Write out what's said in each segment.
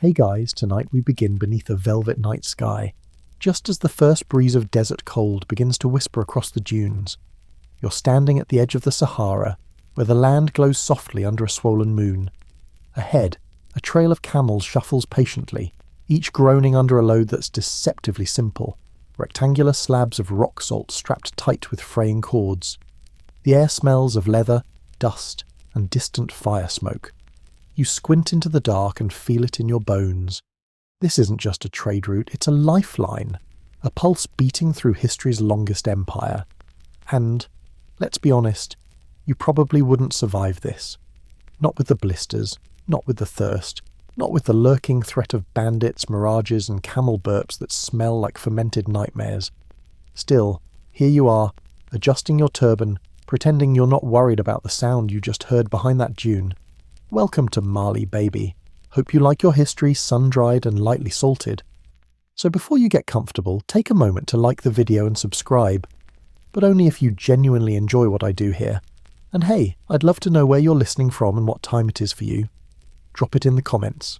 Hey guys, tonight we begin beneath a velvet night sky, just as the first breeze of desert cold begins to whisper across the dunes. You're standing at the edge of the Sahara, where the land glows softly under a swollen moon. Ahead, a trail of camels shuffles patiently, each groaning under a load that's deceptively simple, rectangular slabs of rock salt strapped tight with fraying cords. The air smells of leather, dust, and distant fire smoke. You squint into the dark and feel it in your bones. This isn't just a trade route, it's a lifeline, a pulse beating through history's longest empire. And, let's be honest, you probably wouldn't survive this. Not with the blisters, not with the thirst, not with the lurking threat of bandits, mirages, and camel burps that smell like fermented nightmares. Still, here you are, adjusting your turban, pretending you're not worried about the sound you just heard behind that dune. Welcome to Mali, baby. Hope you like your history sun-dried and lightly salted. So before you get comfortable, take a moment to like the video and subscribe, but only if you genuinely enjoy what I do here. And hey, I'd love to know where you're listening from and what time it is for you. Drop it in the comments.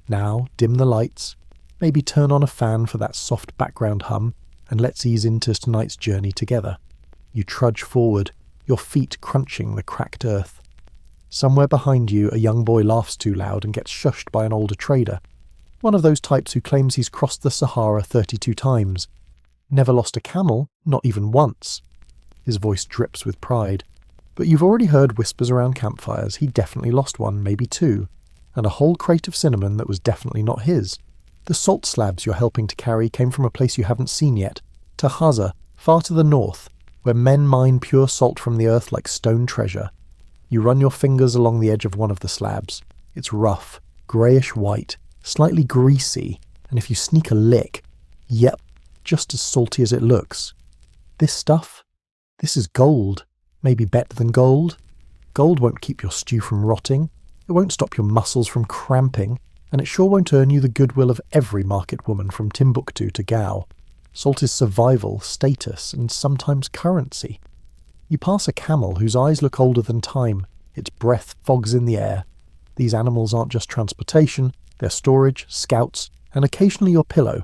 Now, dim the lights, maybe turn on a fan for that soft background hum, and let's ease into tonight's journey together. You trudge forward, your feet crunching the cracked earth. Somewhere behind you, a young boy laughs too loud and gets shushed by an older trader. One of those types who claims he's crossed the Sahara 32 times. Never lost a camel, not even once. His voice drips with pride. But you've already heard whispers around campfires. He definitely lost one, maybe two. And a whole crate of cinnamon that was definitely not his. The salt slabs you're helping to carry came from a place you haven't seen yet. Taghaza, far to the north, where men mine pure salt from the earth like stone treasure. You run your fingers along the edge of one of the slabs. It's rough, greyish-white, slightly greasy, and if you sneak a lick, yep, just as salty as it looks. This stuff? This is gold. Maybe better than gold? Gold won't keep your stew from rotting, it won't stop your muscles from cramping, and it sure won't earn you the goodwill of every market woman from Timbuktu to Gao. Salt is survival, status, and sometimes currency. You pass a camel whose eyes look older than time. Its breath fogs in the air. These animals aren't just transportation, they're storage, scouts, and occasionally your pillow.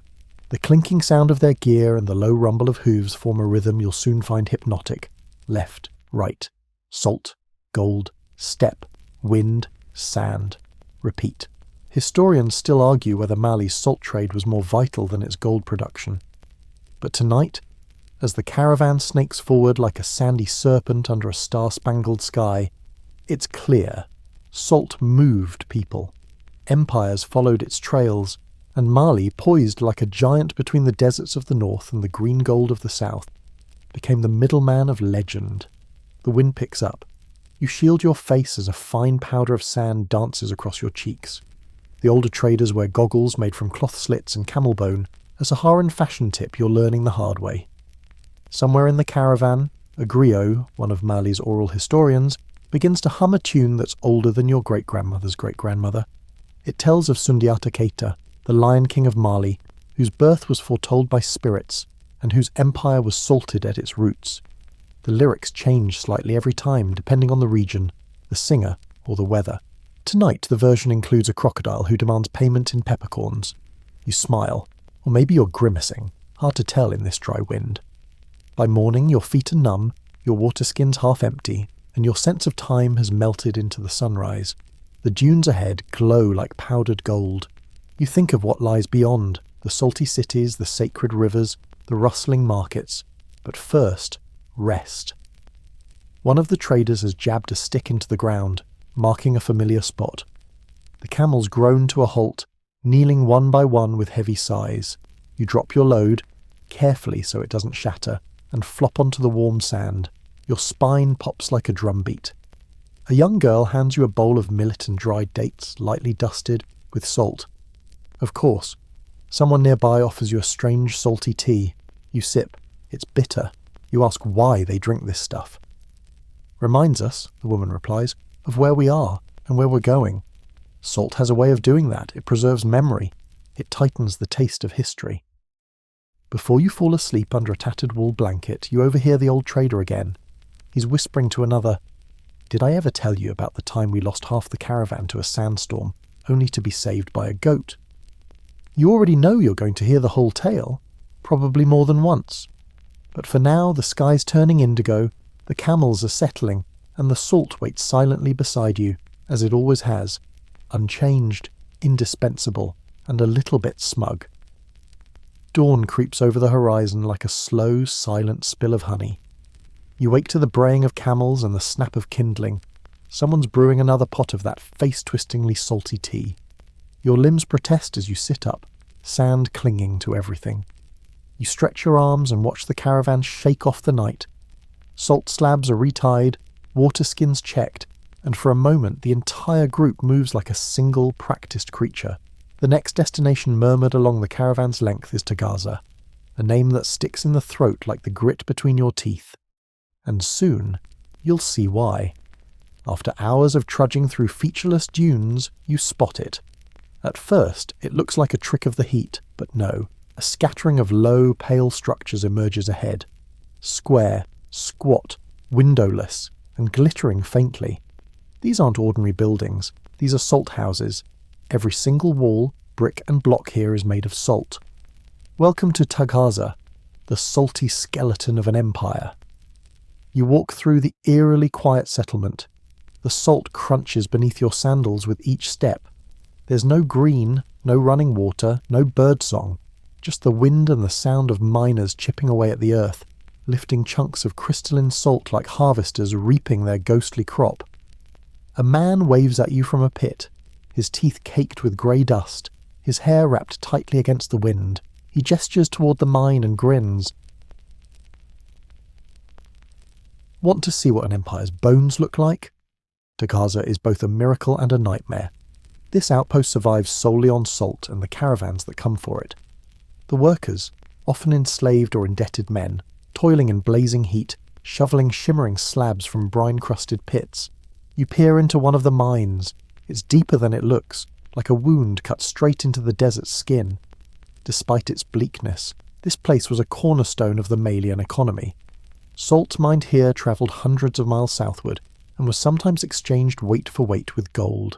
The clinking sound of their gear and the low rumble of hooves form a rhythm you'll soon find hypnotic. Left, right, salt, gold, step, wind, sand. Repeat. Historians still argue whether Mali's salt trade was more vital than its gold production. But tonight, as the caravan snakes forward like a sandy serpent under a star-spangled sky, it's clear. Salt moved people. Empires followed its trails, and Mali, poised like a giant between the deserts of the north and the green gold of the south, became the middleman of legend. The wind picks up. You shield your face as a fine powder of sand dances across your cheeks. The older traders wear goggles made from cloth slits and camel bone, a Saharan fashion tip you're learning the hard way. Somewhere in the caravan, a griot, one of Mali's oral historians, begins to hum a tune that's older than your great-grandmother's great-grandmother. It tells of Sundiata Keita, the Lion King of Mali, whose birth was foretold by spirits, and whose empire was salted at its roots. The lyrics change slightly every time, depending on the region, the singer, or the weather. Tonight, the version includes a crocodile who demands payment in peppercorns. You smile, or maybe you're grimacing, hard to tell in this dry wind. By morning, your feet are numb, your water skin's half empty, and your sense of time has melted into the sunrise. The dunes ahead glow like powdered gold. You think of what lies beyond, the salty cities, the sacred rivers, the rustling markets. But first, rest. One of the traders has jabbed a stick into the ground, marking a familiar spot. The camels groan to a halt, kneeling one by one with heavy sighs. You drop your load, carefully so it doesn't shatter, and flop onto the warm sand. Your spine pops like a drumbeat. A young girl hands you a bowl of millet and dried dates, lightly dusted, with salt. Of course, someone nearby offers you a strange salty tea. You sip. It's bitter. You ask why they drink this stuff. Reminds us, the woman replies, of where we are and where we're going. Salt has a way of doing that. It preserves memory. It tightens the taste of history. Before you fall asleep under a tattered wool blanket, you overhear the old trader again. He's whispering to another, "Did I ever tell you about the time we lost half the caravan to a sandstorm, only to be saved by a goat? You already know you're going to hear the whole tale, probably more than once. But for now, the sky's turning indigo, the camels are settling, and the salt waits silently beside you, as it always has, unchanged, indispensable, and a little bit smug. Dawn creeps over the horizon like a slow, silent spill of honey. You wake to the braying of camels and the snap of kindling. Someone's brewing another pot of that face-twistingly salty tea. Your limbs protest as you sit up, sand clinging to everything. You stretch your arms and watch the caravan shake off the night. Salt slabs are retied, water skins checked, and for a moment the entire group moves like a single practiced creature. The next destination murmured along the caravan's length is Taghaza, a name that sticks in the throat like the grit between your teeth. And soon, you'll see why. After hours of trudging through featureless dunes, you spot it. At first, it looks like a trick of the heat, but no. A scattering of low, pale structures emerges ahead. Square, squat, windowless, and glittering faintly. These aren't ordinary buildings. These are salt houses. Every single wall, brick and block here is made of salt. Welcome to Taghaza, the salty skeleton of an empire. You walk through the eerily quiet settlement. The salt crunches beneath your sandals with each step. There's no green, no running water, no birdsong. Just the wind and the sound of miners chipping away at the earth, lifting chunks of crystalline salt like harvesters reaping their ghostly crop. A man waves at you from a pit, his teeth caked with grey dust, his hair wrapped tightly against the wind. He gestures toward the mine and grins. Want to see what an empire's bones look like? Taghaza is both a miracle and a nightmare. This outpost survives solely on salt and the caravans that come for it. The workers, often enslaved or indebted men, toiling in blazing heat, shoveling shimmering slabs from brine-crusted pits. You peer into one of the mines. It's deeper than it looks, like a wound cut straight into the desert's skin. Despite its bleakness, this place was a cornerstone of the Malian economy. Salt mined here travelled hundreds of miles southward, and was sometimes exchanged weight for weight with gold.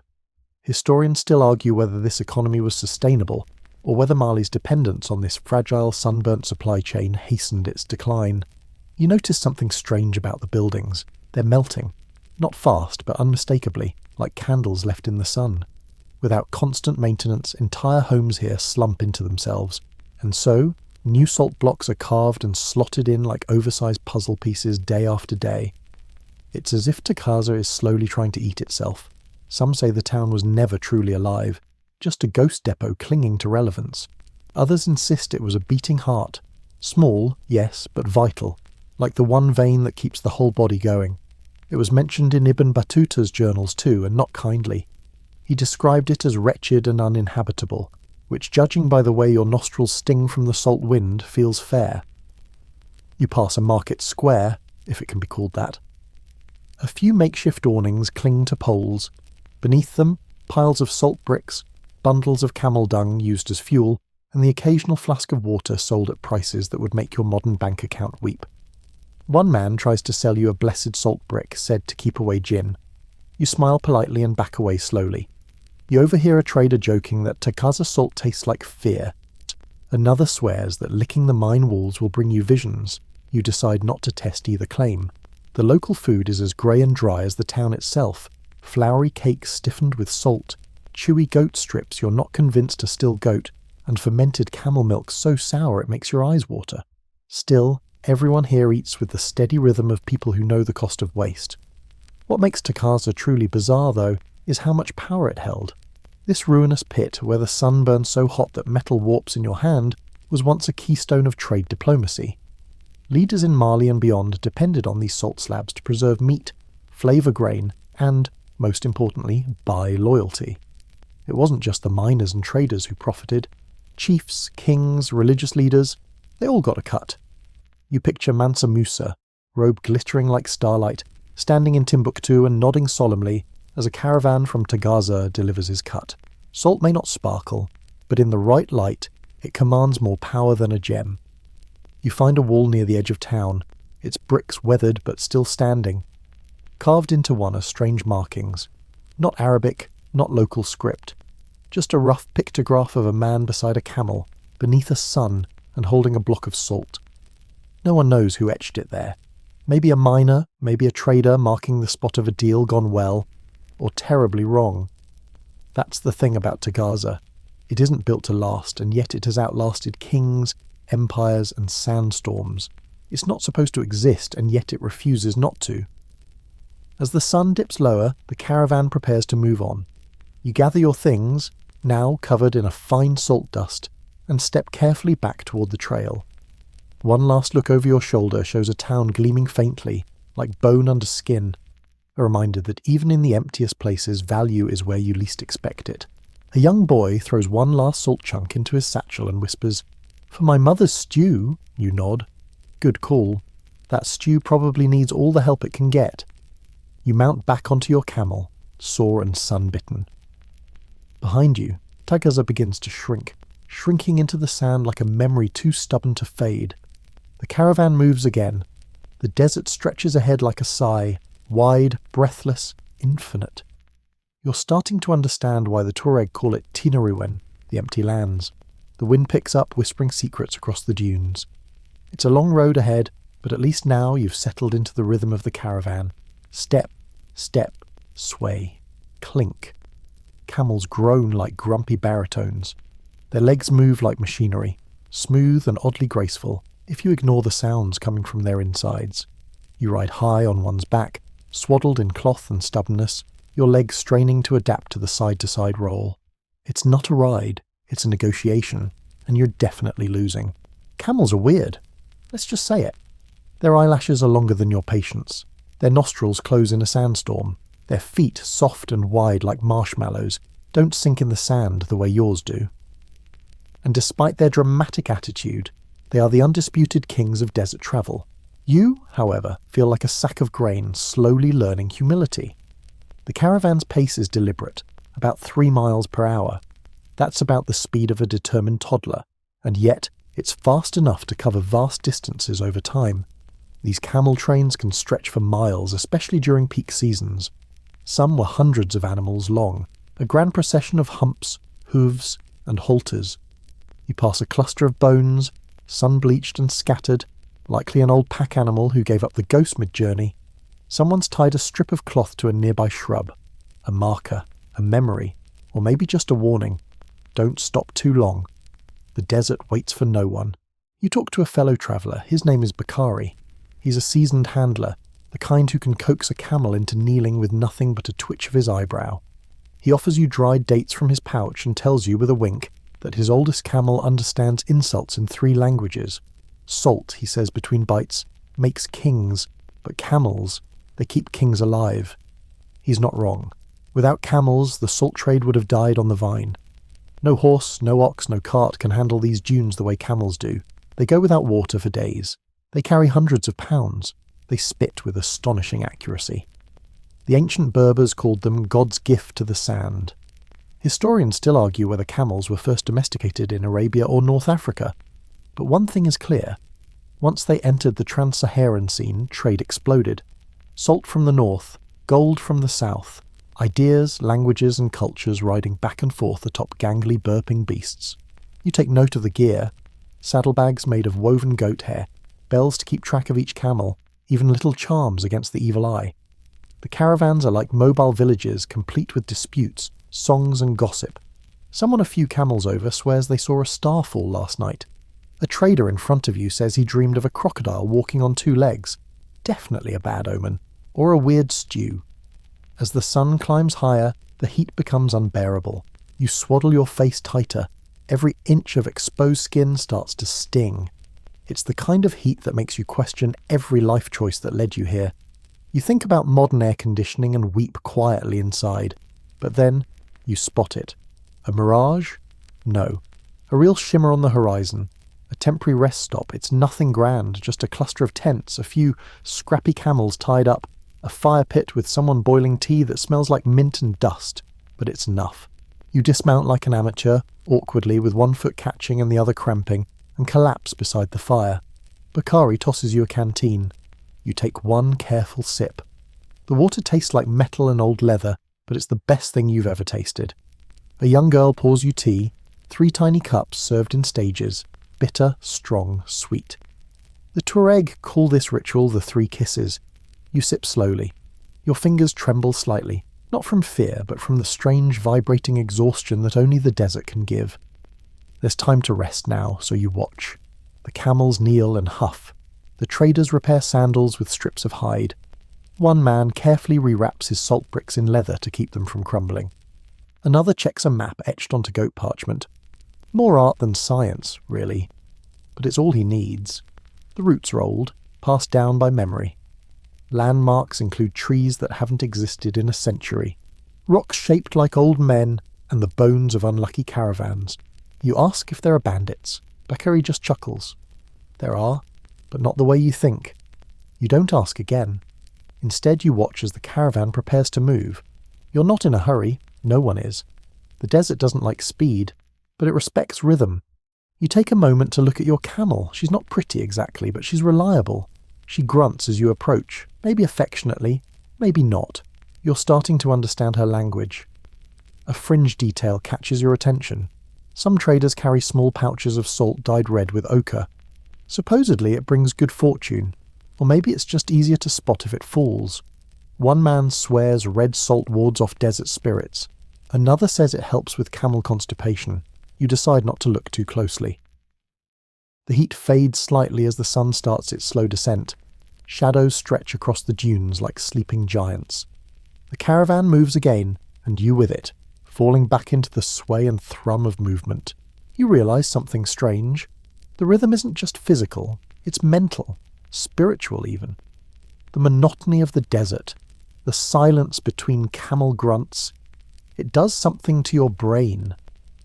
Historians still argue whether this economy was sustainable, or whether Mali's dependence on this fragile, sunburnt supply chain hastened its decline. You notice something strange about the buildings. They're melting. Not fast, but unmistakably, like candles left in the sun. Without constant maintenance, entire homes here slump into themselves, and so, new salt blocks are carved and slotted in like oversized puzzle pieces day after day. It's as if Taghaza is slowly trying to eat itself. Some say the town was never truly alive, just a ghost depot clinging to relevance. Others insist it was a beating heart. Small, yes, but vital, like the one vein that keeps the whole body going. It was mentioned in Ibn Battuta's journals too, and not kindly. He described it as wretched and uninhabitable, which, judging by the way your nostrils sting from the salt wind, feels fair. You pass a market square, if it can be called that. A few makeshift awnings cling to poles. Beneath them, piles of salt bricks, bundles of camel dung used as fuel, and the occasional flask of water sold at prices that would make your modern bank account weep. One man tries to sell you a blessed salt brick said to keep away jinn. You smile politely and back away slowly. You overhear a trader joking that Taghaza salt tastes like fear. Another swears that licking the mine walls will bring you visions. You decide not to test either claim. The local food is as grey and dry as the town itself. Floury cakes stiffened with salt, chewy goat strips you're not convinced are still goat, and fermented camel milk so sour it makes your eyes water. Still, everyone here eats with the steady rhythm of people who know the cost of waste. What makes Taghaza truly bizarre, though, is how much power it held. This ruinous pit, where the sun burns so hot that metal warps in your hand, was once a keystone of trade diplomacy. Leaders in Mali and beyond depended on these salt slabs to preserve meat, flavour grain, and, most importantly, buy loyalty. It wasn't just the miners and traders who profited. Chiefs, kings, religious leaders, they all got a cut. You picture Mansa Musa, robe glittering like starlight, standing in Timbuktu and nodding solemnly as a caravan from Taghaza delivers his cut. Salt may not sparkle, but in the right light, it commands more power than a gem. You find a wall near the edge of town, its bricks weathered but still standing. Carved into one are strange markings. Not Arabic, not local script. Just a rough pictograph of a man beside a camel, beneath a sun and holding a block of salt. No one knows who etched it there. Maybe a miner, maybe a trader marking the spot of a deal gone well, or terribly wrong. That's the thing about Taghaza. It isn't built to last, and yet it has outlasted kings, empires, and sandstorms. It's not supposed to exist, and yet it refuses not to. As the sun dips lower, the caravan prepares to move on. You gather your things, now covered in a fine salt dust, and step carefully back toward the trail. One last look over your shoulder shows a town gleaming faintly, like bone under skin, a reminder that even in the emptiest places, value is where you least expect it. A young boy throws one last salt chunk into his satchel and whispers, "For my mother's stew," you nod. Good call. That stew probably needs all the help it can get. You mount back onto your camel, sore and sun-bitten. Behind you, Taghaza begins to shrink, shrinking into the sand like a memory too stubborn to fade. The caravan moves again. The desert stretches ahead like a sigh, wide, breathless, infinite. You're starting to understand why the Tuareg call it Tinaruwen, the empty lands. The wind picks up, whispering secrets across the dunes. It's a long road ahead, but at least now you've settled into the rhythm of the caravan. Step, step, sway, clink. Camels groan like grumpy baritones. Their legs move like machinery, smooth and oddly graceful, if you ignore the sounds coming from their insides. You ride high on one's back, swaddled in cloth and stubbornness, your legs straining to adapt to the side-to-side roll. It's not a ride, it's a negotiation, and you're definitely losing. Camels are weird. Let's just say it. Their eyelashes are longer than your patience. Their nostrils close in a sandstorm. Their feet, soft and wide like marshmallows, don't sink in the sand the way yours do. And despite their dramatic attitude, they are the undisputed kings of desert travel. You, however, feel like a sack of grain slowly learning humility. The caravan's pace is deliberate, about 3 miles per hour. That's about the speed of a determined toddler, and yet it's fast enough to cover vast distances over time. These camel trains can stretch for miles, especially during peak seasons. Some were hundreds of animals long, a grand procession of humps, hooves, and halters. You pass a cluster of bones, sun-bleached and scattered, likely an old pack animal who gave up the ghost mid-journey. Someone's tied a strip of cloth to a nearby shrub, a marker, a memory, or maybe just a warning. Don't stop too long. The desert waits for no one. You talk to a fellow traveller. His name is Bakari. He's a seasoned handler, the kind who can coax a camel into kneeling with nothing but a twitch of his eyebrow. He offers you dried dates from his pouch and tells you with a wink that his oldest camel understands insults in 3 languages. Salt, he says between bites, makes kings, but camels, they keep kings alive. He's not wrong. Without camels, the salt trade would have died on the vine. No horse, no ox, no cart can handle these dunes the way camels do. They go without water for days. They carry hundreds of pounds. They spit with astonishing accuracy. The ancient Berbers called them God's gift to the sand. Historians still argue whether camels were first domesticated in Arabia or North Africa. But one thing is clear. Once they entered the trans-Saharan scene, trade exploded. Salt from the north, gold from the south, ideas, languages and cultures riding back and forth atop gangly burping beasts. You take note of the gear. Saddlebags made of woven goat hair, bells to keep track of each camel, even little charms against the evil eye. The caravans are like mobile villages complete with disputes, songs and gossip. Someone a few camels over swears they saw a star fall last night. A trader in front of you says he dreamed of a crocodile walking on 2 legs. Definitely a bad omen, or a weird stew. As the sun climbs higher, the heat becomes unbearable. You swaddle your face tighter. Every inch of exposed skin starts to sting. It's the kind of heat that makes you question every life choice that led you here. You think about modern air conditioning and weep quietly inside. But then, you spot it. A mirage? No. A real shimmer on the horizon. A temporary rest stop. It's nothing grand, just a cluster of tents, a few scrappy camels tied up, a fire pit with someone boiling tea that smells like mint and dust. But it's enough. You dismount like an amateur, awkwardly with one foot catching and the other cramping, and collapse beside the fire. Bakari tosses you a canteen. You take one careful sip. The water tastes like metal and old leather, but it's the best thing you've ever tasted. A young girl pours you tea, 3 tiny cups served in stages, bitter, strong, sweet. The Tuareg call this ritual the 3 kisses. You sip slowly. Your fingers tremble slightly, not from fear, but from the strange vibrating exhaustion that only the desert can give. There's time to rest now, so you watch. The camels kneel and huff. The traders repair sandals with strips of hide. One man carefully rewraps his salt bricks in leather to keep them from crumbling. Another checks a map etched onto goat parchment. More art than science, really. But it's all he needs. The routes are old, passed down by memory. Landmarks include trees that haven't existed in a century, rocks shaped like old men, and the bones of unlucky caravans. You ask if there are bandits. Bakari just chuckles. There are, but not the way you think. You don't ask again. Instead, you watch as the caravan prepares to move. You're not in a hurry. No one is. The desert doesn't like speed, but it respects rhythm. You take a moment to look at your camel. She's not pretty exactly, but she's reliable. She grunts as you approach, maybe affectionately, maybe not. You're starting to understand her language. A fringe detail catches your attention. Some traders carry small pouches of salt dyed red with ochre. Supposedly it brings good fortune, or maybe it's just easier to spot if it falls. One man swears red salt wards off desert spirits. Another says it helps with camel constipation. You decide not to look too closely. The heat fades slightly as the sun starts its slow descent. Shadows stretch across the dunes like sleeping giants. The caravan moves again, and you with it, falling back into the sway and thrum of movement. You realise something strange. The rhythm isn't just physical, it's mental, spiritual even. The monotony of the desert, the silence between camel grunts, it does something to your brain.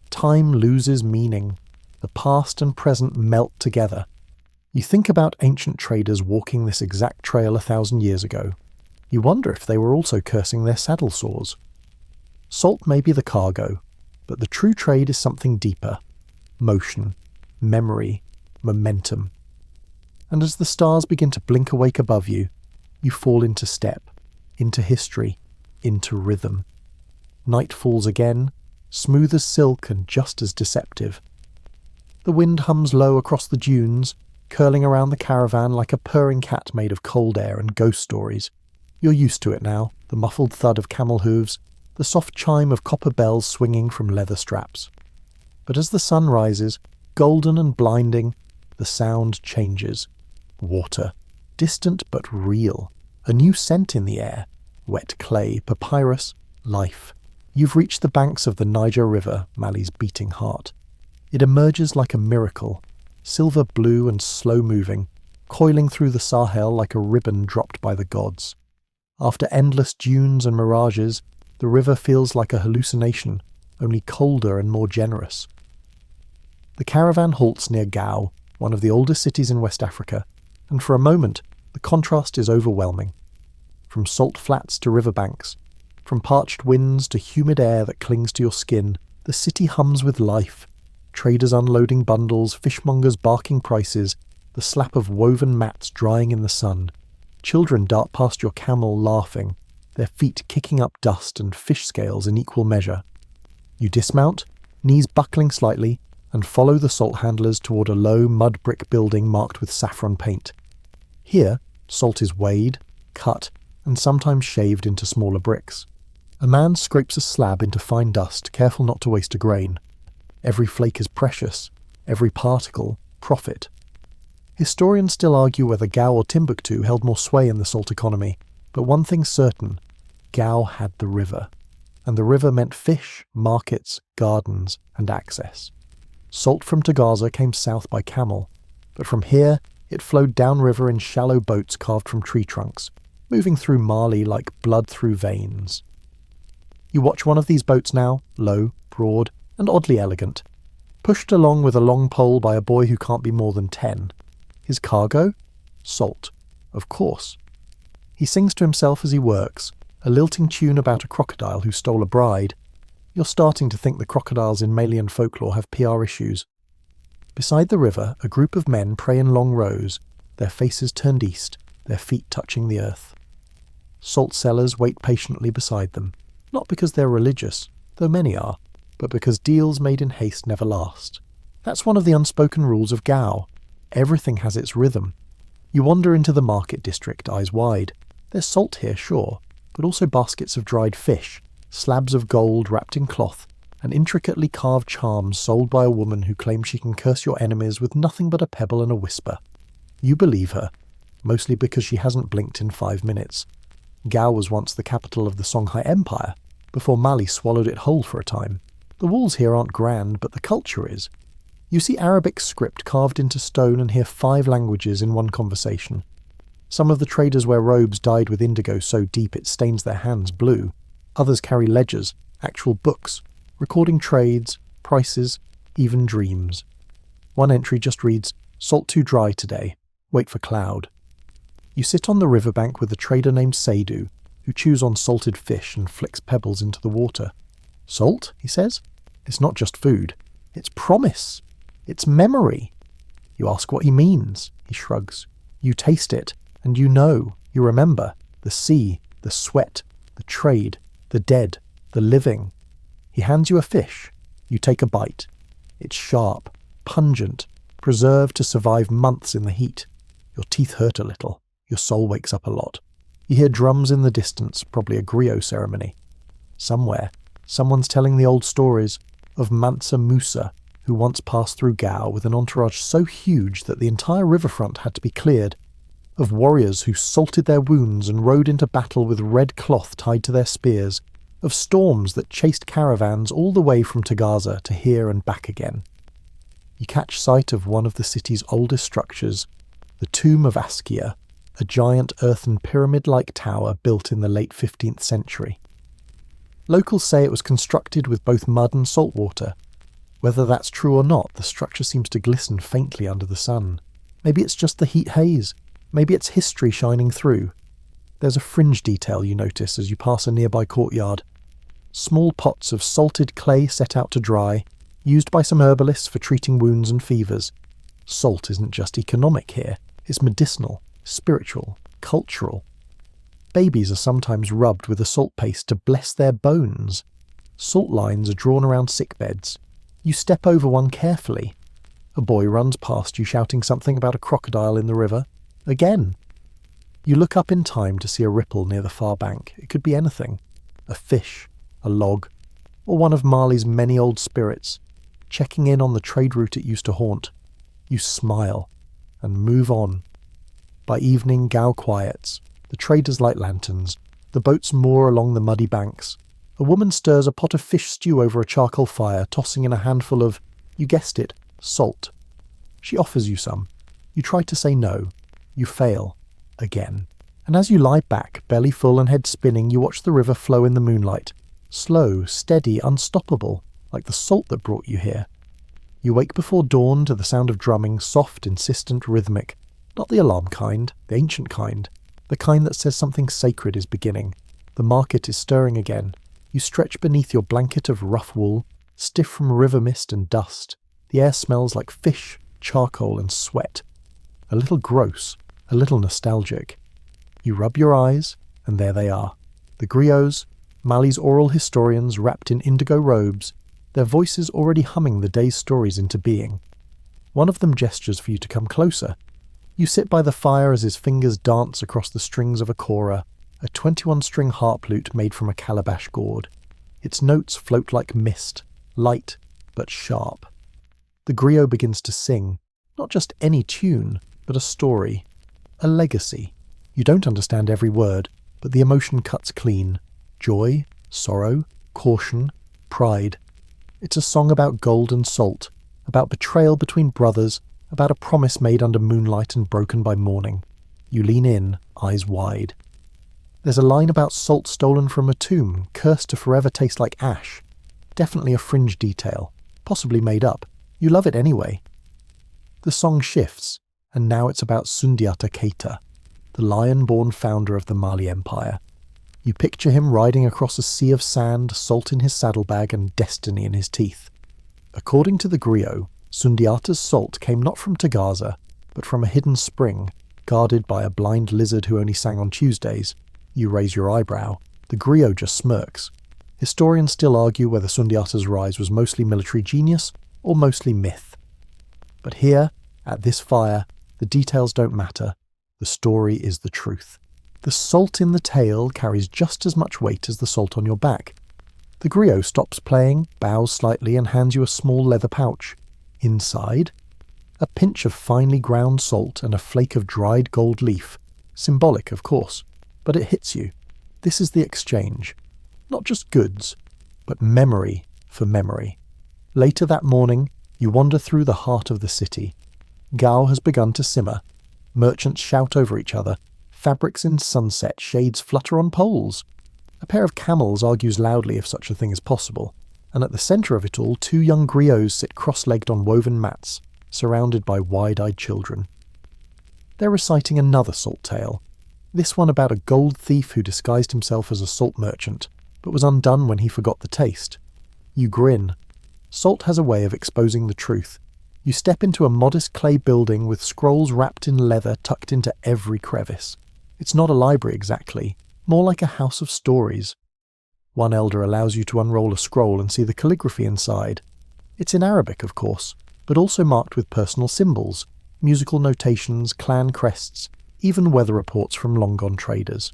Time loses meaning. The past and present melt together. You think about ancient traders walking this exact trail 1,000 years ago. You wonder if they were also cursing their saddle sores. Salt may be the cargo, but the true trade is something deeper. Motion, memory, momentum. And as the stars begin to blink awake above you, you fall into step, into history, into rhythm. Night falls again, smooth as silk and just as deceptive. The wind hums low across the dunes, curling around the caravan like a purring cat made of cold air and ghost stories. You're used to it now, the muffled thud of camel hooves, the soft chime of copper bells swinging from leather straps. But as the sun rises, golden and blinding, the sound changes. Water. Distant but real. A new scent in the air. Wet clay, papyrus, life. You've reached the banks of the Niger River, Mali's beating heart. It emerges like a miracle, silver blue and slow-moving, coiling through the Sahel like a ribbon dropped by the gods. After endless dunes and mirages, the river feels like a hallucination, only colder and more generous. The caravan halts near Gao, one of the oldest cities in West Africa, and for a moment, the contrast is overwhelming. From salt flats to riverbanks, from parched winds to humid air that clings to your skin, the city hums with life. Traders unloading bundles, fishmongers barking prices, the slap of woven mats drying in the sun. Children dart past your camel laughing, their feet kicking up dust and fish scales in equal measure. You dismount, knees buckling slightly, and follow the salt handlers toward a low mud brick building marked with saffron paint. Here, salt is weighed, cut, and sometimes shaved into smaller bricks. A man scrapes a slab into fine dust, careful not to waste a grain. Every flake is precious, every particle, profit. Historians still argue whether Gao or Timbuktu held more sway in the salt economy, but one thing's certain, Gao had the river. And the river meant fish, markets, gardens, and access. Salt from Taghaza came south by camel, but from here it flowed downriver in shallow boats carved from tree trunks, moving through Mali like blood through veins. You watch one of these boats now, low, broad, and oddly elegant, pushed along with a long pole by a boy who can't be more than 10. His cargo? Salt. Of course. He sings to himself as he works, a lilting tune about a crocodile who stole a bride. You're starting to think the crocodiles in Malian folklore have PR issues. Beside the river, a group of men pray in long rows, their faces turned east, their feet touching the earth. Salt sellers wait patiently beside them, not because they're religious, though many are, but because deals made in haste never last. That's one of the unspoken rules of Gao. Everything has its rhythm. You wander into the market district, eyes wide. There's salt here, sure, but also baskets of dried fish, slabs of gold wrapped in cloth, and intricately carved charms sold by a woman who claims she can curse your enemies with nothing but a pebble and a whisper. You believe her, mostly because she hasn't blinked in 5 minutes. Gao was once the capital of the Songhai Empire, before Mali swallowed it whole for a time. The walls here aren't grand, but the culture is. You see Arabic script carved into stone and hear 5 languages in one conversation. Some of the traders wear robes dyed with indigo so deep it stains their hands blue. Others carry ledgers, actual books, recording trades, prices, even dreams. One entry just reads, "Salt too dry today. Wait for cloud." You sit on the riverbank with a trader named Seydu, who chews on salted fish and flicks pebbles into the water. "Salt?" he says. "It's not just food. It's promise. It's memory." You ask what he means. He shrugs. You taste it, and you know, you remember, the sea, the sweat, the trade, the dead, the living. He hands you a fish. You take a bite. It's sharp, pungent, preserved to survive months in the heat. Your teeth hurt a little. Your soul wakes up a lot. You hear drums in the distance, probably a griot ceremony. Somewhere, someone's telling the old stories of Mansa Musa, who once passed through Gao with an entourage so huge that the entire riverfront had to be cleared, of warriors who salted their wounds and rode into battle with red cloth tied to their spears, of storms that chased caravans all the way from Taghaza to here and back again. You catch sight of one of the city's oldest structures, the Tomb of Askia, a giant earthen pyramid-like tower built in the late 15th century. Locals say it was constructed with both mud and salt water. Whether that's true or not, the structure seems to glisten faintly under the sun. Maybe it's just the heat haze. Maybe it's history shining through. There's a fringe detail you notice as you pass a nearby courtyard. Small pots of salted clay set out to dry, used by some herbalists for treating wounds and fevers. Salt isn't just economic here, it's medicinal, spiritual, cultural. Babies are sometimes rubbed with a salt paste to bless their bones. Salt lines are drawn around sickbeds. You step over one carefully. A boy runs past you shouting something about a crocodile in the river. Again. You look up in time to see a ripple near the far bank. It could be anything. A fish, a log, or one of Mali's many old spirits, checking in on the trade route it used to haunt. You smile and move on. By evening, Gao quiets. The traders light lanterns. The boats moor along the muddy banks. A woman stirs a pot of fish stew over a charcoal fire, tossing in a handful of, you guessed it, salt. She offers you some. You try to say no. You fail. Again. And as you lie back, belly full and head spinning, you watch the river flow in the moonlight. Slow, steady, unstoppable, like the salt that brought you here. You wake before dawn to the sound of drumming, soft, insistent, rhythmic. Not the alarm kind, the ancient kind. The kind that says something sacred is beginning. The market is stirring again. You stretch beneath your blanket of rough wool, stiff from river mist and dust. The air smells like fish, charcoal and sweat. A little gross, a little nostalgic. You rub your eyes, and there they are. The griots, Mali's oral historians wrapped in indigo robes, their voices already humming the day's stories into being. One of them gestures for you to come closer. You sit by the fire as his fingers dance across the strings of a kora, a 21-string harp lute made from a calabash gourd. Its notes float like mist, light but sharp. The griot begins to sing, not just any tune, but a story, a legacy. You don't understand every word, but the emotion cuts clean. Joy, sorrow, caution, pride. It's a song about gold and salt, about betrayal between brothers, about a promise made under moonlight and broken by morning. You lean in, eyes wide. There's a line about salt stolen from a tomb, cursed to forever taste like ash. Definitely a fringe detail, possibly made up. You love it anyway. The song shifts, and now it's about Sundiata Keita, the lion-born founder of the Mali Empire. You picture him riding across a sea of sand, salt in his saddlebag and destiny in his teeth. According to the griot, Sundiata's salt came not from Taghaza, but from a hidden spring, guarded by a blind lizard who only sang on Tuesdays. You raise your eyebrow. The griot just smirks. Historians still argue whether Sundiata's rise was mostly military genius or mostly myth. But here, at this fire, the details don't matter. The story is the truth. The salt in the tail carries just as much weight as the salt on your back. The griot stops playing, bows slightly, and hands you a small leather pouch. Inside, a pinch of finely ground salt and a flake of dried gold leaf. Symbolic, of course, but it hits you. This is the exchange. Not just goods, but memory for memory. Later that morning, you wander through the heart of the city. Gao has begun to simmer. Merchants shout over each other. Fabrics in sunset, shades flutter on poles. A pair of camels argues loudly if such a thing is possible, and at the centre of it all, two young griots sit cross-legged on woven mats, surrounded by wide-eyed children. They're reciting another salt tale, this one about a gold thief who disguised himself as a salt merchant, but was undone when he forgot the taste. You grin. Salt has a way of exposing the truth. You step into a modest clay building with scrolls wrapped in leather tucked into every crevice. It's not a library exactly, more like a house of stories. One elder allows you to unroll a scroll and see the calligraphy inside. It's in Arabic, of course, but also marked with personal symbols, musical notations, clan crests, even weather reports from long-gone traders.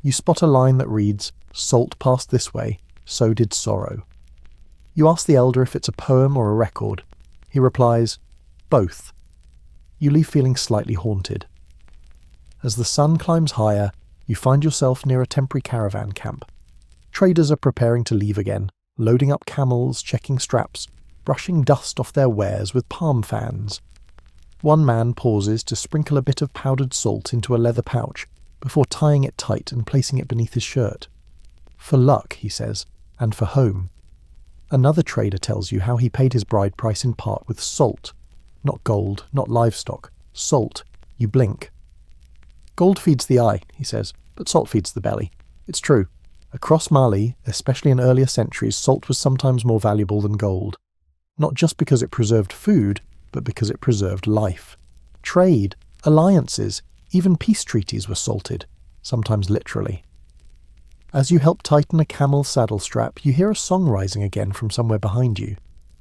You spot a line that reads, "Salt passed this way, so did sorrow." You ask the elder if it's a poem or a record. He replies, "Both." You leave feeling slightly haunted. As the sun climbs higher, you find yourself near a temporary caravan camp. Traders are preparing to leave again, loading up camels, checking straps, brushing dust off their wares with palm fans. One man pauses to sprinkle a bit of powdered salt into a leather pouch before tying it tight and placing it beneath his shirt. "For luck," he says, "and for home." Another trader tells you how he paid his bride price in part with salt. Not gold, not livestock. Salt. You blink. "Gold feeds the eye," he says, "but salt feeds the belly." It's true. Across Mali, especially in earlier centuries, salt was sometimes more valuable than gold. Not just because it preserved food, but because it preserved life. Trade, alliances, even peace treaties were salted, sometimes literally. As you help tighten a camel's saddle strap, you hear a song rising again from somewhere behind you.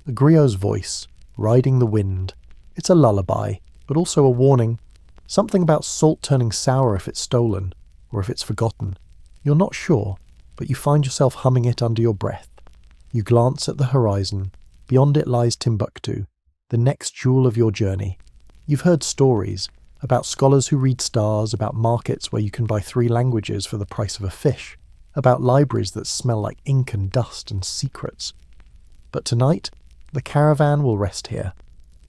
A griot's voice, riding the wind. It's a lullaby, but also a warning. Something about salt turning sour if it's stolen, or if it's forgotten. You're not sure, but you find yourself humming it under your breath. You glance at the horizon. Beyond it lies Timbuktu, the next jewel of your journey. You've heard stories about scholars who read stars, about markets where you can buy 3 languages for the price of a fish, about libraries that smell like ink and dust and secrets. But tonight, the caravan will rest here.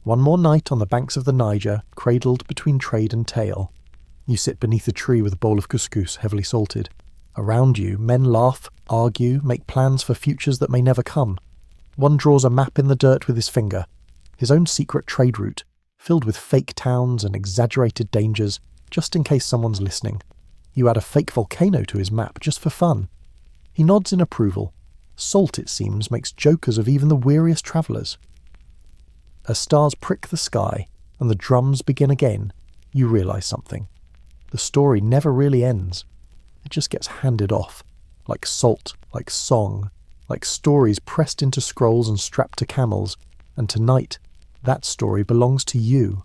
One more night on the banks of the Niger, cradled between trade and tale. You sit beneath a tree with a bowl of couscous heavily salted. Around you, men laugh, argue, make plans for futures that may never come. One draws a map in the dirt with his finger, his own secret trade route, filled with fake towns and exaggerated dangers, just in case someone's listening. You add a fake volcano to his map, just for fun. He nods in approval. Salt, it seems, makes jokers of even the weariest travellers. As stars prick the sky and the drums begin again, you realise something. The story never really ends. It just gets handed off, like salt, like song, like stories pressed into scrolls and strapped to camels, and tonight, that story belongs to you.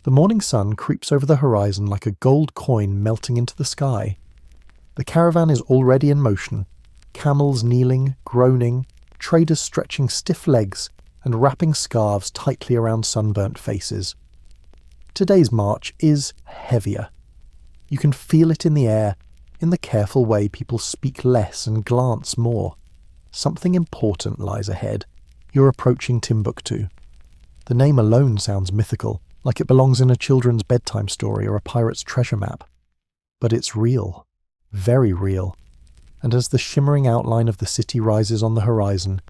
The morning sun creeps over the horizon like a gold coin melting into the sky. The caravan is already in motion, camels kneeling, groaning, traders stretching stiff legs and wrapping scarves tightly around sunburnt faces. Today's march is heavier. You can feel it in the air, in the careful way people speak less and glance more. Something important lies ahead. You're approaching Timbuktu. The name alone sounds mythical, like it belongs in a children's bedtime story or a pirate's treasure map. But it's real. Very real. And as the shimmering outline of the city rises on the horizon,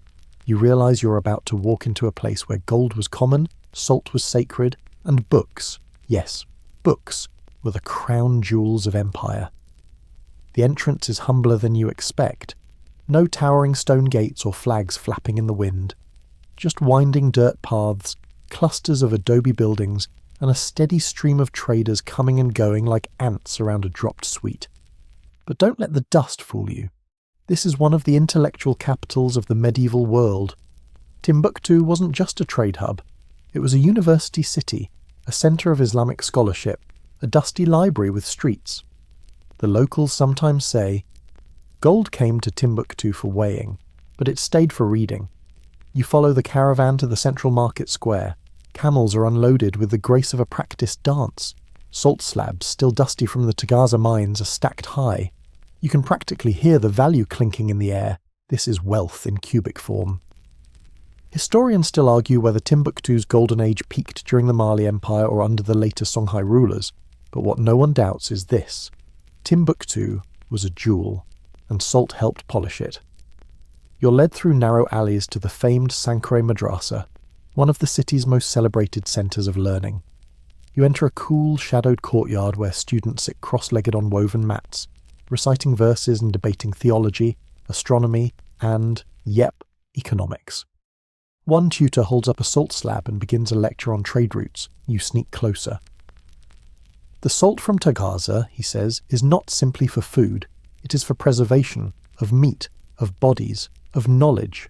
you realise you're about to walk into a place where gold was common, salt was sacred, and books, yes, books, were the crown jewels of empire. The entrance is humbler than you expect. No towering stone gates or flags flapping in the wind. Just winding dirt paths, clusters of adobe buildings, and a steady stream of traders coming and going like ants around a dropped sweet. But don't let the dust fool you. This is one of the intellectual capitals of the medieval world. Timbuktu wasn't just a trade hub. It was a university city, a centre of Islamic scholarship, a dusty library with streets. The locals sometimes say, gold came to Timbuktu for weighing, but it stayed for reading. You follow the caravan to the central market square. Camels are unloaded with the grace of a practiced dance. Salt slabs, still dusty from the Taghaza mines, are stacked high. You can practically hear the value clinking in the air. This is wealth in cubic form. Historians still argue whether Timbuktu's golden age peaked during the Mali Empire or under the later Songhai rulers, but what no one doubts is this. Timbuktu was a jewel, and salt helped polish it. You're led through narrow alleys to the famed Sankore Madrasa, one of the city's most celebrated centres of learning. You enter a cool, shadowed courtyard where students sit cross-legged on woven mats, reciting verses and debating theology, astronomy, and, economics. One tutor holds up a salt slab and begins a lecture on trade routes. You sneak closer. The salt from Taghaza, he says, is not simply for food. It is for preservation, of meat, of bodies, of knowledge.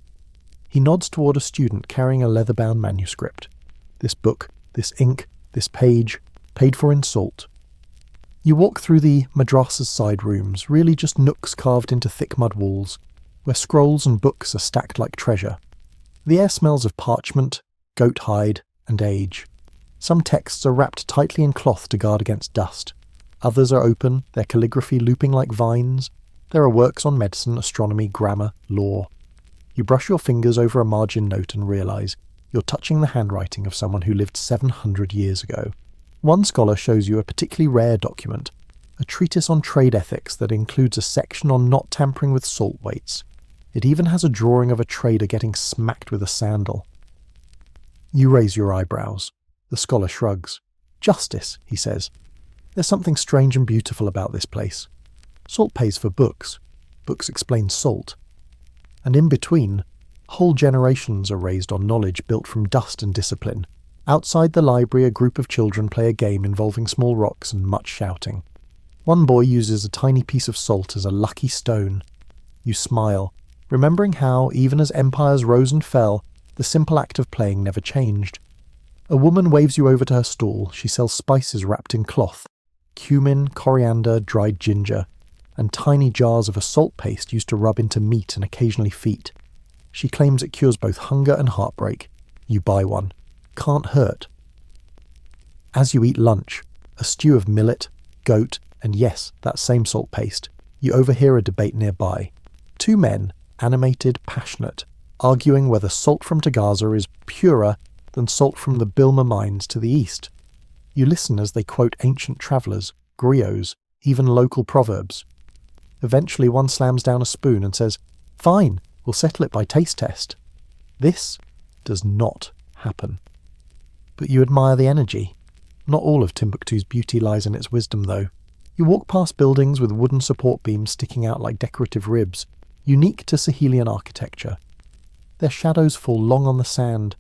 He nods toward a student carrying a leather-bound manuscript. This book, this ink, this page, paid for in salt. You walk through the madrasa's side rooms, really just nooks carved into thick mud walls, where scrolls and books are stacked like treasure. The air smells of parchment, goat hide, and age. Some texts are wrapped tightly in cloth to guard against dust. Others are open, their calligraphy looping like vines. There are works on medicine, astronomy, grammar, law. You brush your fingers over a margin note and realise you're touching the handwriting of someone who lived 700 years ago. One scholar shows you a particularly rare document, a treatise on trade ethics that includes a section on not tampering with salt weights. It even has a drawing of a trader getting smacked with a sandal. You raise your eyebrows. The scholar shrugs. Justice, he says. There's something strange and beautiful about this place. Salt pays for books. Books explain salt. And in between, whole generations are raised on knowledge built from dust and discipline. Outside the library, a group of children play a game involving small rocks and much shouting. One boy uses a tiny piece of salt as a lucky stone. You smile, remembering how, even as empires rose and fell, the simple act of playing never changed. A woman waves you over to her stall. She sells spices wrapped in cloth, cumin, coriander, dried ginger, and tiny jars of a salt paste used to rub into meat and occasionally feet. She claims it cures both hunger and heartbreak. You buy one. Can't hurt. As you eat lunch, a stew of millet, goat, and yes, that same salt paste, you overhear a debate nearby. Two men, animated, passionate, arguing whether salt from Taghaza is purer than salt from the Bilma mines to the east. You listen as they quote ancient travellers, griots, even local proverbs. Eventually one slams down a spoon and says, "Fine, we'll settle it by taste test." This does not happen. But you admire the energy. Not all of Timbuktu's beauty lies in its wisdom, though. You walk past buildings with wooden support beams sticking out like decorative ribs, unique to Sahelian architecture. Their shadows fall long on the sand.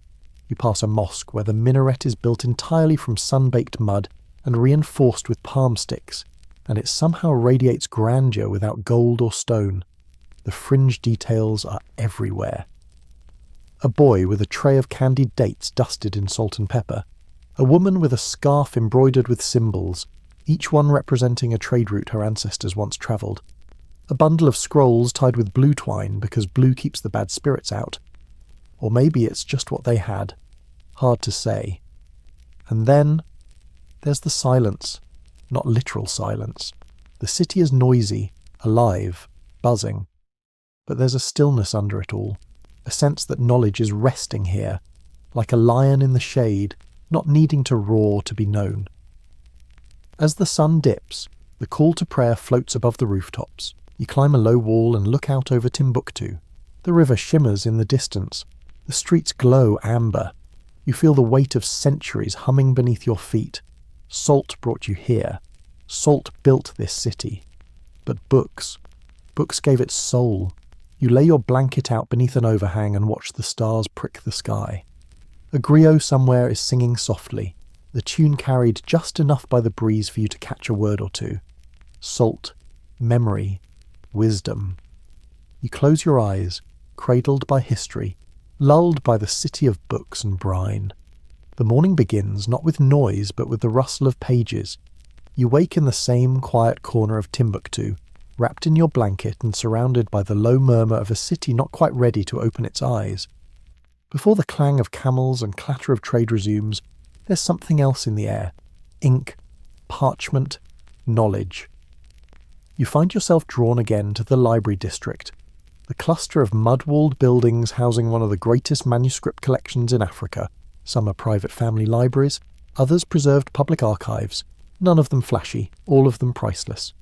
You pass a mosque where the minaret is built entirely from sun-baked mud and reinforced with palm sticks, and it somehow radiates grandeur without gold or stone. The fringe details are everywhere. A boy with a tray of candied dates dusted in salt and pepper. A woman with a scarf embroidered with symbols, each one representing a trade route her ancestors once travelled. A bundle of scrolls tied with blue twine because blue keeps the bad spirits out. Or maybe it's just what they had. Hard to say. And then there's the silence. Not literal silence. The city is noisy, alive, buzzing. But there's a stillness under it all, a sense that knowledge is resting here, like a lion in the shade, not needing to roar to be known. As the sun dips, the call to prayer floats above the rooftops. You climb a low wall and look out over Timbuktu. The river shimmers in the distance. The streets glow amber. You feel the weight of centuries humming beneath your feet. Salt brought you here. Salt built this city. But books gave it soul. You lay your blanket out beneath an overhang and watch the stars prick the sky. A griot somewhere is singing softly, the tune carried just enough by the breeze for you to catch a word or two. Salt, memory, wisdom. You close your eyes, cradled by history, lulled by the city of books and brine. The morning begins not with noise but with the rustle of pages. You wake in the same quiet corner of Timbuktu, wrapped in your blanket and surrounded by the low murmur of a city not quite ready to open its eyes. Before the clang of camels and clatter of trade resumes, there's something else in the air. Ink, parchment, knowledge. You find yourself drawn again to the library district, the cluster of mud-walled buildings housing one of the greatest manuscript collections in Africa. Some are private family libraries, others preserved public archives, none of them flashy, all of them priceless.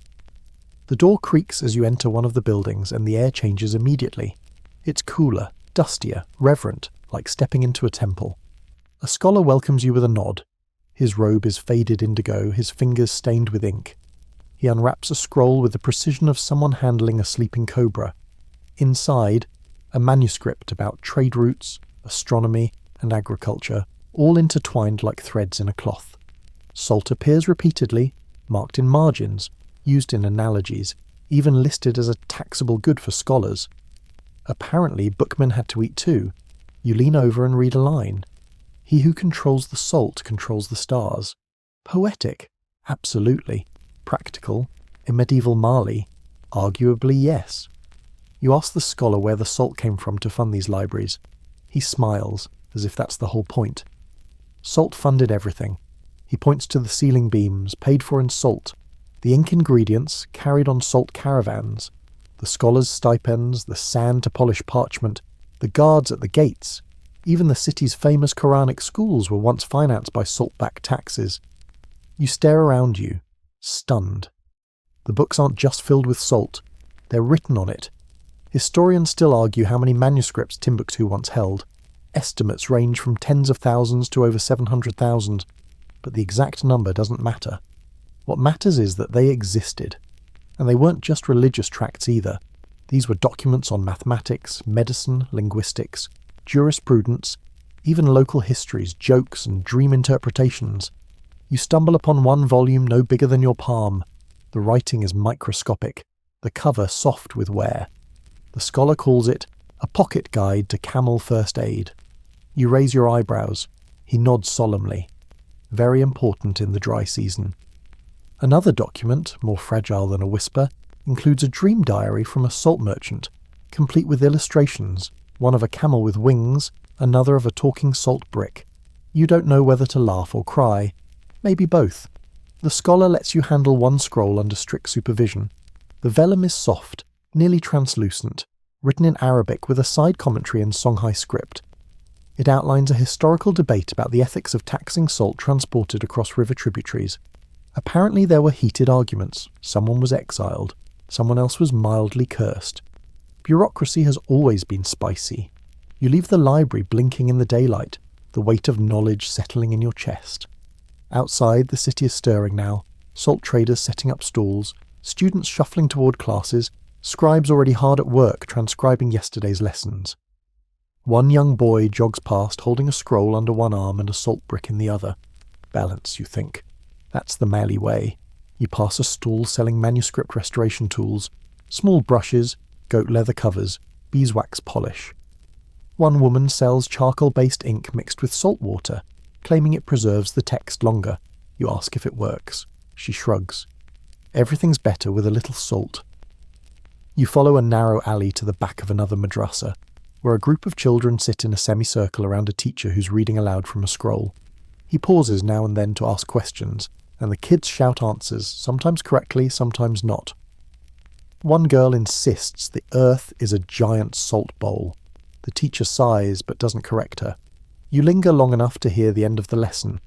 The door creaks as you enter one of the buildings and the air changes immediately. It's cooler, dustier, reverent, like stepping into a temple. A scholar welcomes you with a nod. His robe is faded indigo, his fingers stained with ink. He unwraps a scroll with the precision of someone handling a sleeping cobra. Inside, a manuscript about trade routes, astronomy, and agriculture, all intertwined like threads in a cloth. Salt appears repeatedly, marked in margins, used in analogies, even listed as a taxable good for scholars. Apparently, bookmen had to eat too. You lean over and read a line. He who controls the salt controls the stars. Poetic? Absolutely. Practical? In medieval Mali? Arguably yes. You ask the scholar where the salt came from to fund these libraries. He smiles, as if that's the whole point. Salt funded everything. He points to the ceiling beams, paid for in salt, the ink ingredients carried on salt caravans, the scholars' stipends, the sand to polish parchment, the guards at the gates. Even the city's famous Quranic schools were once financed by salt-backed taxes. You stare around you, stunned. The books aren't just filled with salt, they're written on it. Historians still argue how many manuscripts Timbuktu once held. Estimates range from tens of thousands to over 700,000, but the exact number doesn't matter. What matters is that they existed. And they weren't just religious tracts either. These were documents on mathematics, medicine, linguistics, jurisprudence, even local histories, jokes, and dream interpretations. You stumble upon one volume no bigger than your palm. The writing is microscopic, the cover soft with wear. The scholar calls it a pocket guide to camel first aid. You raise your eyebrows. He nods solemnly. Very important in the dry season. Another document, more fragile than a whisper, includes a dream diary from a salt merchant, complete with illustrations, one of a camel with wings, another of a talking salt brick. You don't know whether to laugh or cry. Maybe both. The scholar lets you handle one scroll under strict supervision. The vellum is soft, nearly translucent, written in Arabic with a side commentary in Songhai script. It outlines a historical debate about the ethics of taxing salt transported across river tributaries. Apparently there were heated arguments. Someone was exiled. Someone else was mildly cursed. Bureaucracy has always been spicy. You leave the library blinking in the daylight, the weight of knowledge settling in your chest. Outside, the city is stirring now. Salt traders setting up stalls, students shuffling toward classes, scribes already hard at work transcribing yesterday's lessons. One young boy jogs past holding a scroll under one arm and a salt brick in the other. Balance, you think. That's the Mali way. You pass a stall selling manuscript restoration tools, small brushes, goat leather covers, beeswax polish. One woman sells charcoal-based ink mixed with salt water, claiming it preserves the text longer. You ask if it works. She shrugs. Everything's better with a little salt. You follow a narrow alley to the back of another madrasa, where a group of children sit in a semicircle around a teacher who's reading aloud from a scroll. He pauses now and then to ask questions, and the kids shout answers, sometimes correctly, sometimes not. One girl insists the earth is a giant salt bowl. The teacher sighs but doesn't correct her. You linger long enough to hear the end of the lesson.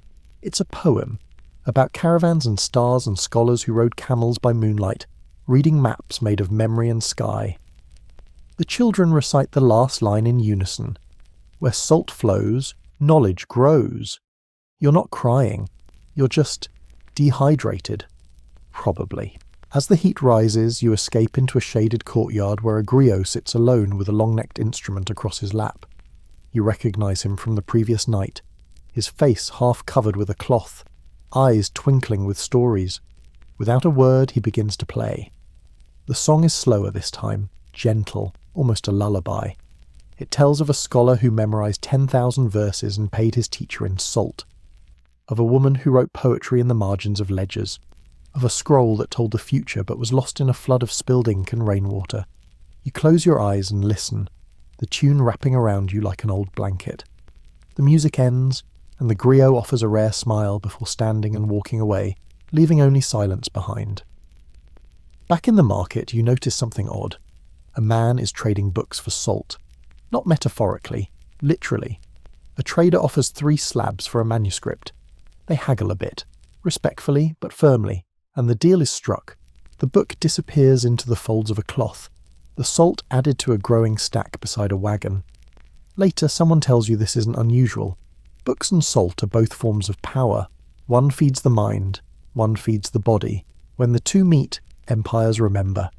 It's a poem, about caravans and stars and scholars who rode camels by moonlight, reading maps made of memory and sky. The children recite the last line in unison. Where salt flows, knowledge grows. You're not crying. You're just dehydrated. Probably. As the heat rises, you escape into a shaded courtyard where a griot sits alone with a long-necked instrument across his lap. You recognize him from the previous night, his face half covered with a cloth, eyes twinkling with stories. Without a word, he begins to play. The song is slower this time, gentle, almost a lullaby. It tells of a scholar who memorized 10,000 verses and paid his teacher in salt, of a woman who wrote poetry in the margins of ledgers, of a scroll that told the future but was lost in a flood of spilled ink and rainwater. You close your eyes and listen, the tune wrapping around you like an old blanket. The music ends, and the griot offers a rare smile before standing and walking away, leaving only silence behind. Back in the market, you notice something odd. A man is trading books for salt. Not metaphorically, literally. A trader offers 3 slabs for a manuscript. They haggle a bit, respectfully but firmly, and the deal is struck. The book disappears into the folds of a cloth, the salt added to a growing stack beside a wagon. Later, someone tells you this isn't unusual. Books and salt are both forms of power. One feeds the mind, one feeds the body. When the two meet, empires remember.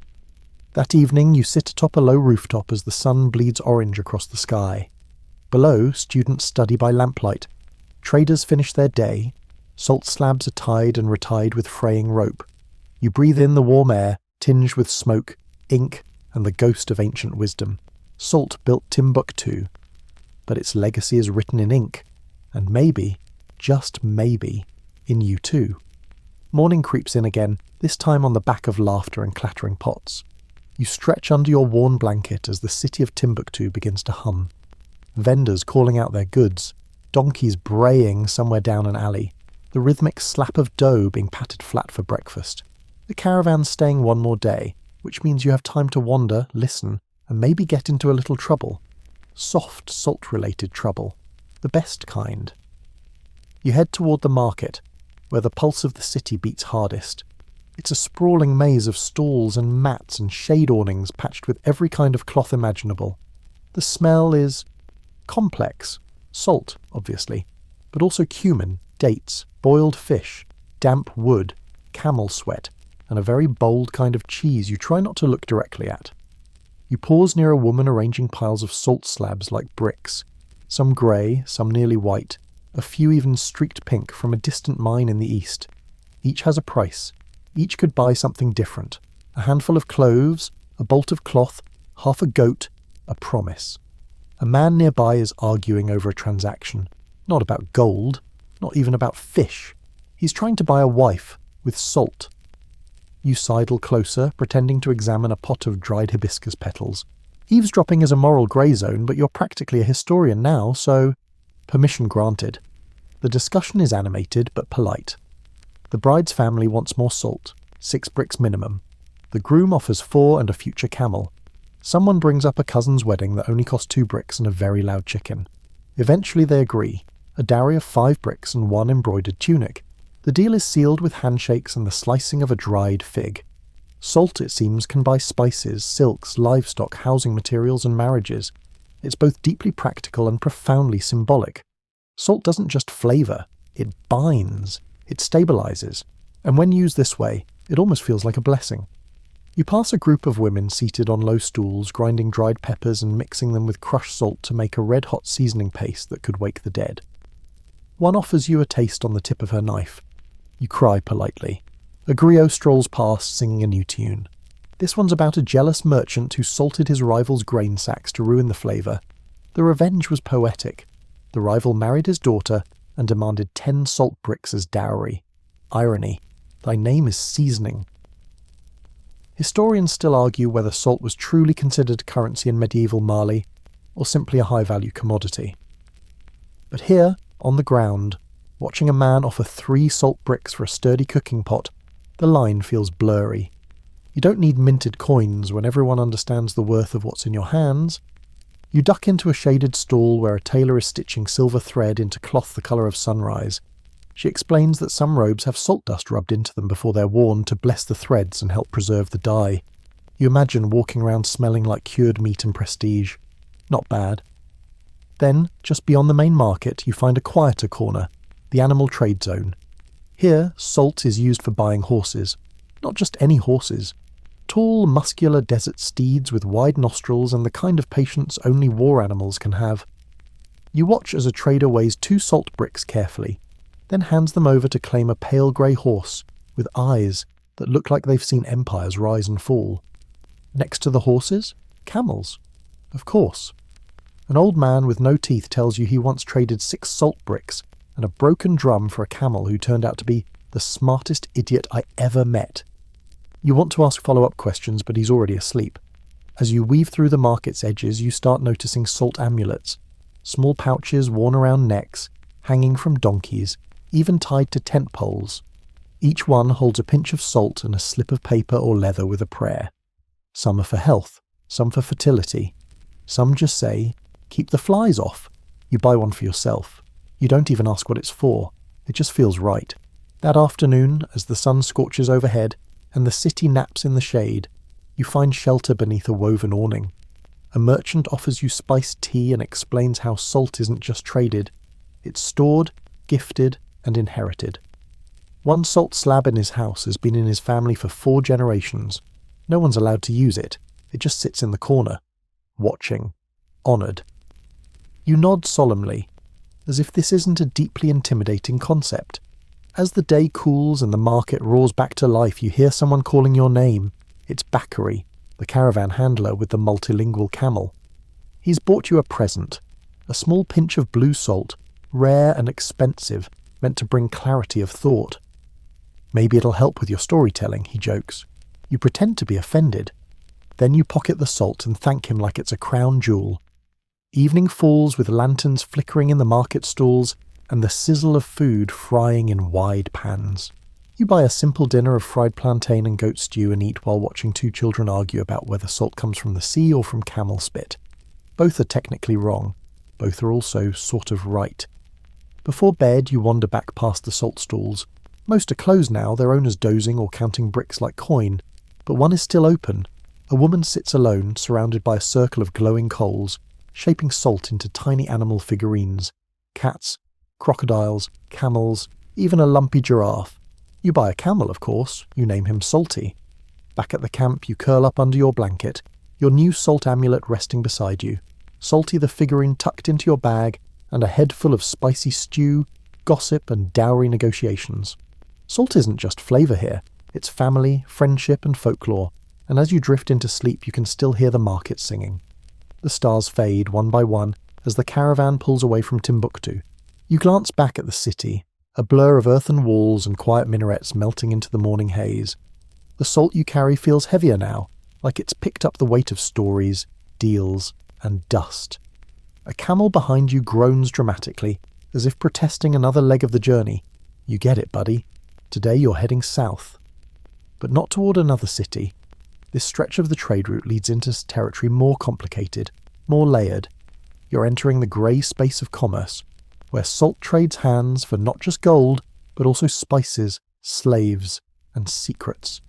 That evening, you sit atop a low rooftop as the sun bleeds orange across the sky. Below, students study by lamplight. Traders finish their day. Salt slabs are tied and retied with fraying rope. You breathe in the warm air, tinged with smoke, ink, and the ghost of ancient wisdom. Salt built Timbuktu, but its legacy is written in ink, and maybe, just maybe, in you too. Morning creeps in again, this time on the back of laughter and clattering pots. You stretch under your worn blanket as the city of Timbuktu begins to hum. Vendors calling out their goods, donkeys braying somewhere down an alley, the rhythmic slap of dough being patted flat for breakfast. The caravan's staying one more day, which means you have time to wander, listen, and maybe get into a little trouble. Soft, salt-related trouble. The best kind. You head toward the market, where the pulse of the city beats hardest. It's a sprawling maze of stalls and mats and shade awnings patched with every kind of cloth imaginable. The smell is complex. Salt, obviously, but also cumin, dates, boiled fish, damp wood, camel sweat, and a very bold kind of cheese you try not to look directly at. You pause near a woman arranging piles of salt slabs like bricks, some grey, some nearly white, a few even streaked pink from a distant mine in the east. Each has a price. Each could buy something different. A handful of cloves, a bolt of cloth, half a goat, a promise. A man nearby is arguing over a transaction. Not about gold, not even about fish. He's trying to buy a wife with salt. You sidle closer, pretending to examine a pot of dried hibiscus petals. Eavesdropping is a moral grey zone, but you're practically a historian now, so permission granted. The discussion is animated but polite. The bride's family wants more salt, 6 bricks minimum. The groom offers 4 and a future camel. Someone brings up a cousin's wedding that only cost 2 bricks and a very loud chicken. Eventually they agree, a dowry of 5 bricks and 1 embroidered tunic. The deal is sealed with handshakes and the slicing of a dried fig. Salt, it seems, can buy spices, silks, livestock, housing materials and marriages. It's both deeply practical and profoundly symbolic. Salt doesn't just flavour, it binds, it stabilises, and when used this way, it almost feels like a blessing. You pass a group of women seated on low stools, grinding dried peppers and mixing them with crushed salt to make a red-hot seasoning paste that could wake the dead. One offers you a taste on the tip of her knife. You cry politely. A griot strolls past, singing a new tune. This one's about a jealous merchant who salted his rival's grain sacks to ruin the flavour. The revenge was poetic. The rival married his daughter and demanded 10 salt bricks as dowry. Irony. Thy name is seasoning. Historians still argue whether salt was truly considered currency in medieval Mali, or simply a high-value commodity. But here, on the ground, watching a man offer 3 salt bricks for a sturdy cooking pot, the line feels blurry. You don't need minted coins when everyone understands the worth of what's in your hands. You duck into a shaded stall where a tailor is stitching silver thread into cloth the colour of sunrise. She explains that some robes have salt dust rubbed into them before they're worn to bless the threads and help preserve the dye. You imagine walking around smelling like cured meat and prestige. Not bad. Then, just beyond the main market, you find a quieter corner, the animal trade zone. Here, salt is used for buying horses. Not just any horses. Tall, muscular desert steeds with wide nostrils and the kind of patience only war animals can have. You watch as a trader weighs 2 salt bricks carefully, then hands them over to claim a pale grey horse with eyes that look like they've seen empires rise and fall. Next to the horses, Camels. Of course. An old man with no teeth tells you he once traded 6 salt bricks and a broken drum for a camel who turned out to be the smartest idiot I ever met. You want to ask follow-up questions, but he's already asleep. As you weave through the market's edges, you start noticing salt amulets, small pouches worn around necks, hanging from donkeys, even tied to tent poles. Each one holds a pinch of salt and a slip of paper or leather with a prayer. Some are for health, some for fertility. Some just say, "Keep the flies off." You buy one for yourself. You don't even ask what it's for. It just feels right. That afternoon, as the sun scorches overhead and the city naps in the shade, you find shelter beneath a woven awning. A merchant offers you spiced tea and explains how salt isn't just traded. It's stored, gifted, and inherited. One salt slab in his house has been in his family for 4 generations. No one's allowed to use it. It just sits in the corner, watching, honoured. You nod solemnly, as if this isn't a deeply intimidating concept. As the day cools and the market roars back to life, you hear someone calling your name. It's Bakary, the caravan handler with the multilingual camel. He's bought you a present, a small pinch of blue salt, rare and expensive, meant to bring clarity of thought. Maybe it'll help with your storytelling, he jokes. You pretend to be offended. Then you pocket the salt and thank him like it's a crown jewel. Evening falls with lanterns flickering in the market stalls and the sizzle of food frying in wide pans. You buy a simple dinner of fried plantain and goat stew and eat while watching 2 children argue about whether salt comes from the sea or from camel spit. Both are technically wrong. Both are also sort of right. Before bed, you wander back past the salt stalls. Most are closed now, their owners dozing or counting bricks like coin. But one is still open. A woman sits alone, surrounded by a circle of glowing coals, shaping salt into tiny animal figurines. Cats, crocodiles, camels, even a lumpy giraffe. You buy a camel, of course. You name him Salty. Back at the camp, you curl up under your blanket, your new salt amulet resting beside you. Salty the figurine tucked into your bag, and a head full of spicy stew, gossip, and dowry negotiations. Salt isn't just flavour here. It's family, friendship, and folklore. And as you drift into sleep, you can still hear the market singing. The stars fade one by one as the caravan pulls away from Timbuktu. You glance back at the city, a blur of earthen walls and quiet minarets melting into the morning haze. The salt you carry feels heavier now, like it's picked up the weight of stories, deals, and dust. A camel behind you groans dramatically, as if protesting another leg of the journey. You get it, buddy. Today you're heading south. But not toward another city. This stretch of the trade route leads into territory more complicated, more layered. You're entering the grey space of commerce, where salt trades hands for not just gold, but also spices, slaves, and secrets.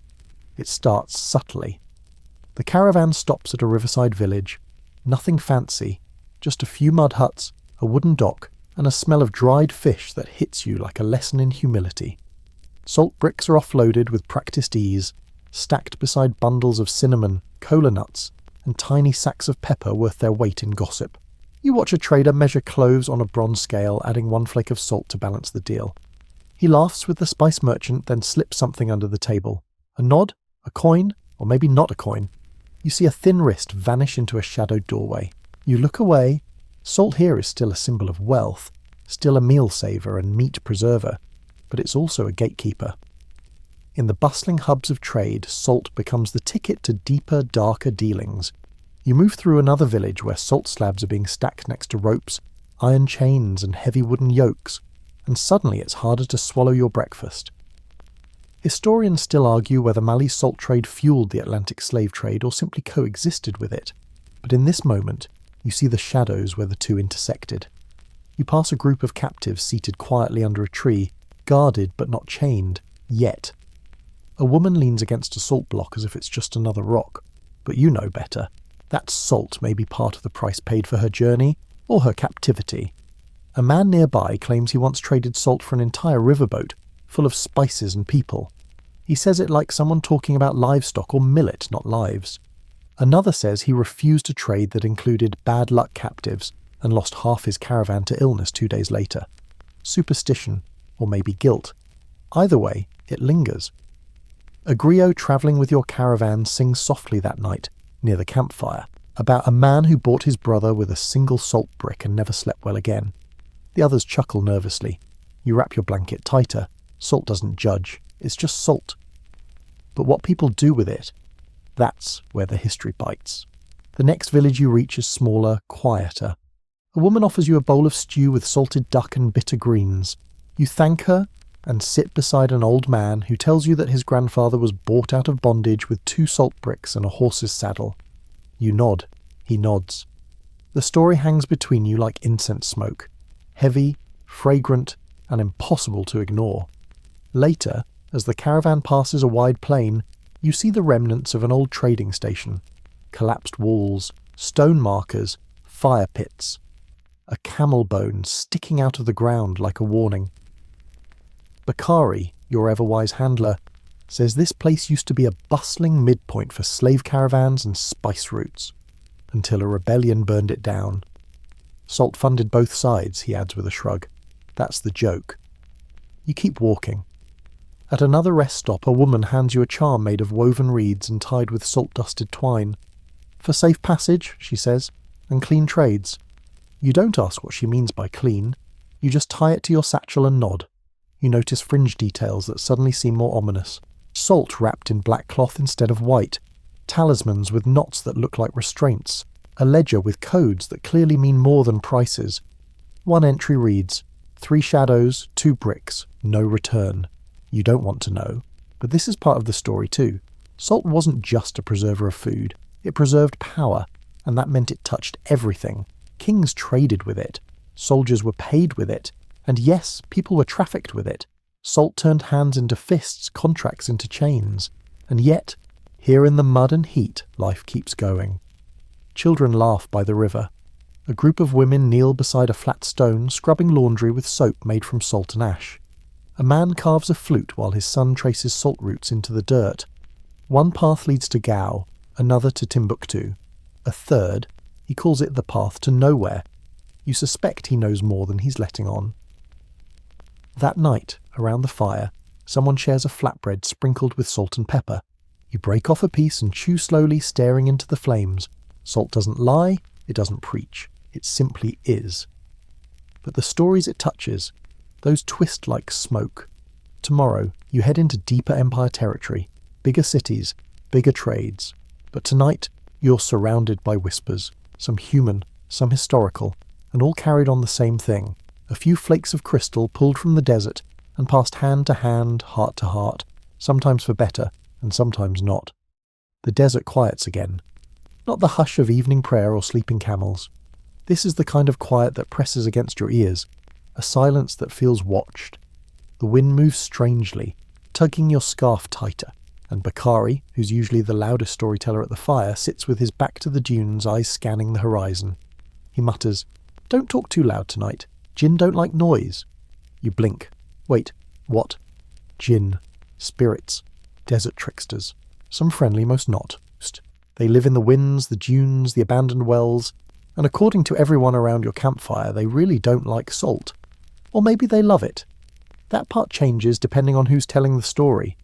It starts subtly. The caravan stops at a riverside village. Nothing fancy, just a few mud huts, a wooden dock, and a smell of dried fish that hits you like a lesson in humility. Salt bricks are offloaded with practiced ease, stacked beside bundles of cinnamon, cola nuts, and tiny sacks of pepper worth their weight in gossip. You watch a trader measure cloves on a bronze scale, adding 1 flake of salt to balance the deal. He laughs with the spice merchant, then slips something under the table. A nod, a coin, or maybe not a coin. You see a thin wrist vanish into a shadowed doorway. You look away. Salt here is still a symbol of wealth, still a meal saver and meat preserver, but it's also a gatekeeper. In the bustling hubs of trade, salt becomes the ticket to deeper, darker dealings. You move through another village where salt slabs are being stacked next to ropes, iron chains, and heavy wooden yokes, and suddenly it's harder to swallow your breakfast. Historians still argue whether Mali's salt trade fueled the Atlantic slave trade or simply coexisted with it, but in this moment, you see the shadows where the two intersected. You pass a group of captives seated quietly under a tree, guarded but not chained, yet. A woman leans against a salt block as if it's just another rock, but you know better. That salt may be part of the price paid for her journey, or her captivity. A man nearby claims he once traded salt for an entire riverboat, full of spices and people. He says it like someone talking about livestock or millet, not lives. Another says he refused a trade that included bad luck captives and lost half his caravan to illness 2 days later. Superstition, or maybe guilt. Either way, it lingers. A griot travelling with your caravan sings softly that night, near the campfire. about a man who bought his brother with a single salt brick and never slept well again. The others chuckle nervously. You wrap your blanket tighter. Salt doesn't judge. It's just salt. But what people do with it, that's where the history bites. The next village you reach is smaller, quieter. A woman offers you a bowl of stew with salted duck and bitter greens. You thank her and sit beside an old man who tells you that his grandfather was bought out of bondage with 2 salt bricks and a horse's saddle. You nod. He nods. The story hangs between you like incense smoke, heavy, fragrant, and impossible to ignore. Later, as the caravan passes a wide plain, you see the remnants of an old trading station. Collapsed walls, stone markers, fire pits. A camel bone sticking out of the ground like a warning. Bakari, your ever-wise handler, says this place used to be a bustling midpoint for slave caravans and spice routes, until a rebellion burned it down. Salt funded both sides, he adds with a shrug. That's the joke. You keep walking. At another rest stop, a woman hands you a charm made of woven reeds and tied with salt-dusted twine. For safe passage, she says, and clean trades. You don't ask what she means by clean. You just tie it to your satchel and nod. You notice fringe details that suddenly seem more ominous. Salt wrapped in black cloth instead of white. Talismans with knots that look like restraints. A ledger with codes that clearly mean more than prices. One entry reads, 3 shadows, 2 bricks, no return. You don't want to know. But this is part of the story too. Salt wasn't just a preserver of food. It preserved power, and that meant it touched everything. Kings traded with it. Soldiers were paid with it. And yes, people were trafficked with it. Salt turned hands into fists, contracts into chains. And yet, here in the mud and heat, life keeps going. Children laugh by the river. A group of women kneel beside a flat stone, scrubbing laundry with soap made from salt and ash. A man carves a flute while his son traces salt roots into the dirt. One path leads to Gao, another to Timbuktu. A third, he calls it the path to nowhere. You suspect he knows more than he's letting on. That night, around the fire, someone shares a flatbread sprinkled with salt and pepper. You break off a piece and chew slowly, staring into the flames. Salt doesn't lie, it doesn't preach. It simply is. But the stories it touches, those twist like smoke. Tomorrow, you head into deeper empire territory, bigger cities, bigger trades. But tonight, you're surrounded by whispers, some human, some historical, and all carried on the same thing. A few flakes of crystal pulled from the desert and passed hand to hand, heart to heart, sometimes for better and sometimes not. The desert quiets again. Not the hush of evening prayer or sleeping camels. This is the kind of quiet that presses against your ears, a silence that feels watched. The wind moves strangely, tugging your scarf tighter, and Bakari, who's usually the loudest storyteller at the fire, sits with his back to the dunes, eyes scanning the horizon. He mutters, "Don't talk too loud tonight. Jinn don't like noise." You blink. Wait, what? Jinn. Spirits. Desert tricksters. Some friendly, most not. They live in the winds, the dunes, the abandoned wells, and according to everyone around your campfire, they really don't like salt. Or maybe they love it. That part changes depending on who's telling the story.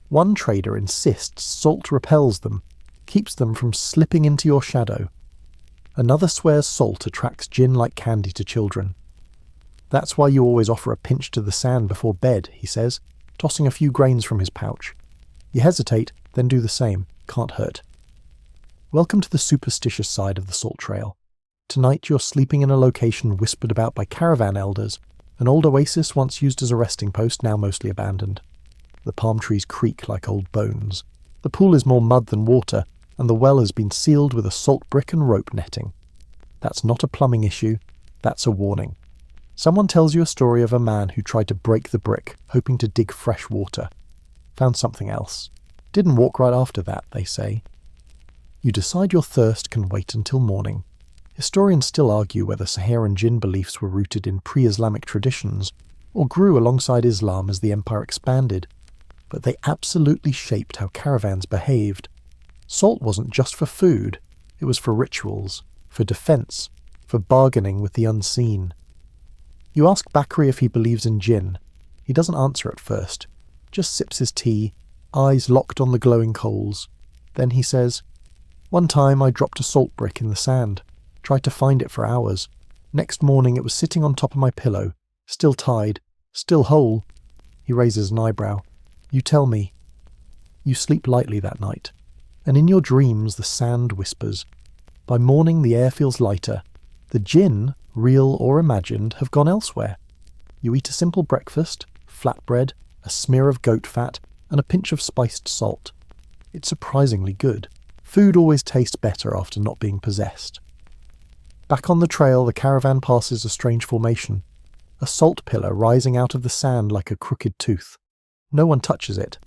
One trader insists salt repels them, keeps them from slipping into your shadow. Another swears salt attracts jinn like candy to children. That's why you always offer a pinch to the sand before bed, he says, tossing a few grains from his pouch. You hesitate, then do the same. Can't hurt. Welcome to the superstitious side of the salt trail. Tonight you're sleeping in a location whispered about by caravan elders, an old oasis once used as a resting post, now mostly abandoned. The palm trees creak like old bones. The pool is more mud than water, and the well has been sealed with a salt brick and rope netting. That's not a plumbing issue, that's a warning. Someone tells you a story of a man who tried to break the brick, hoping to dig fresh water. Found something else. Didn't walk right after that, they say. You decide your thirst can wait until morning. Historians still argue whether Saharan jinn beliefs were rooted in pre-Islamic traditions, or grew alongside Islam as the empire expanded, but they absolutely shaped how caravans behaved. Salt wasn't just for food, it was for rituals, for defense, for bargaining with the unseen. You ask Bakri if he believes in jinn. He doesn't answer at first, just sips his tea, eyes locked on the glowing coals. Then he says, One time I dropped a salt brick in the sand, tried to find it for hours. Next morning it was sitting on top of my pillow, still tied, still whole. He raises an eyebrow. You tell me. You sleep lightly that night, and in your dreams the sand whispers. By morning the air feels lighter. The jinn, real or imagined, have gone elsewhere. You eat a simple breakfast, flatbread, a smear of goat fat, and a pinch of spiced salt. It's surprisingly good. Food always tastes better after not being possessed. Back on the trail, the caravan passes a strange formation. A salt pillar rising out of the sand like a crooked tooth. No one touches it.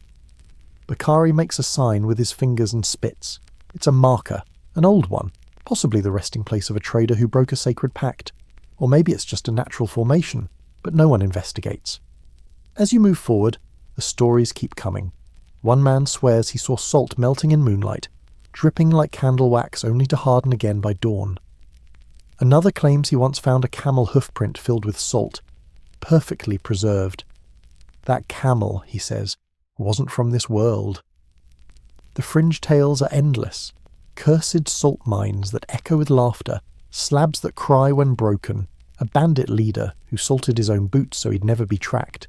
Bakari makes a sign with his fingers and spits. It's a marker, an old one, possibly the resting place of a trader who broke a sacred pact. Or maybe it's just a natural formation, but no one investigates. As you move forward, the stories keep coming. One man swears he saw salt melting in moonlight, dripping like candle wax only to harden again by dawn. Another claims he once found a camel hoofprint filled with salt, perfectly preserved. That camel, he says, wasn't from this world. The fringe tales are endless. Cursed salt mines that echo with laughter, slabs that cry when broken, a bandit leader who salted his own boots so he'd never be tracked.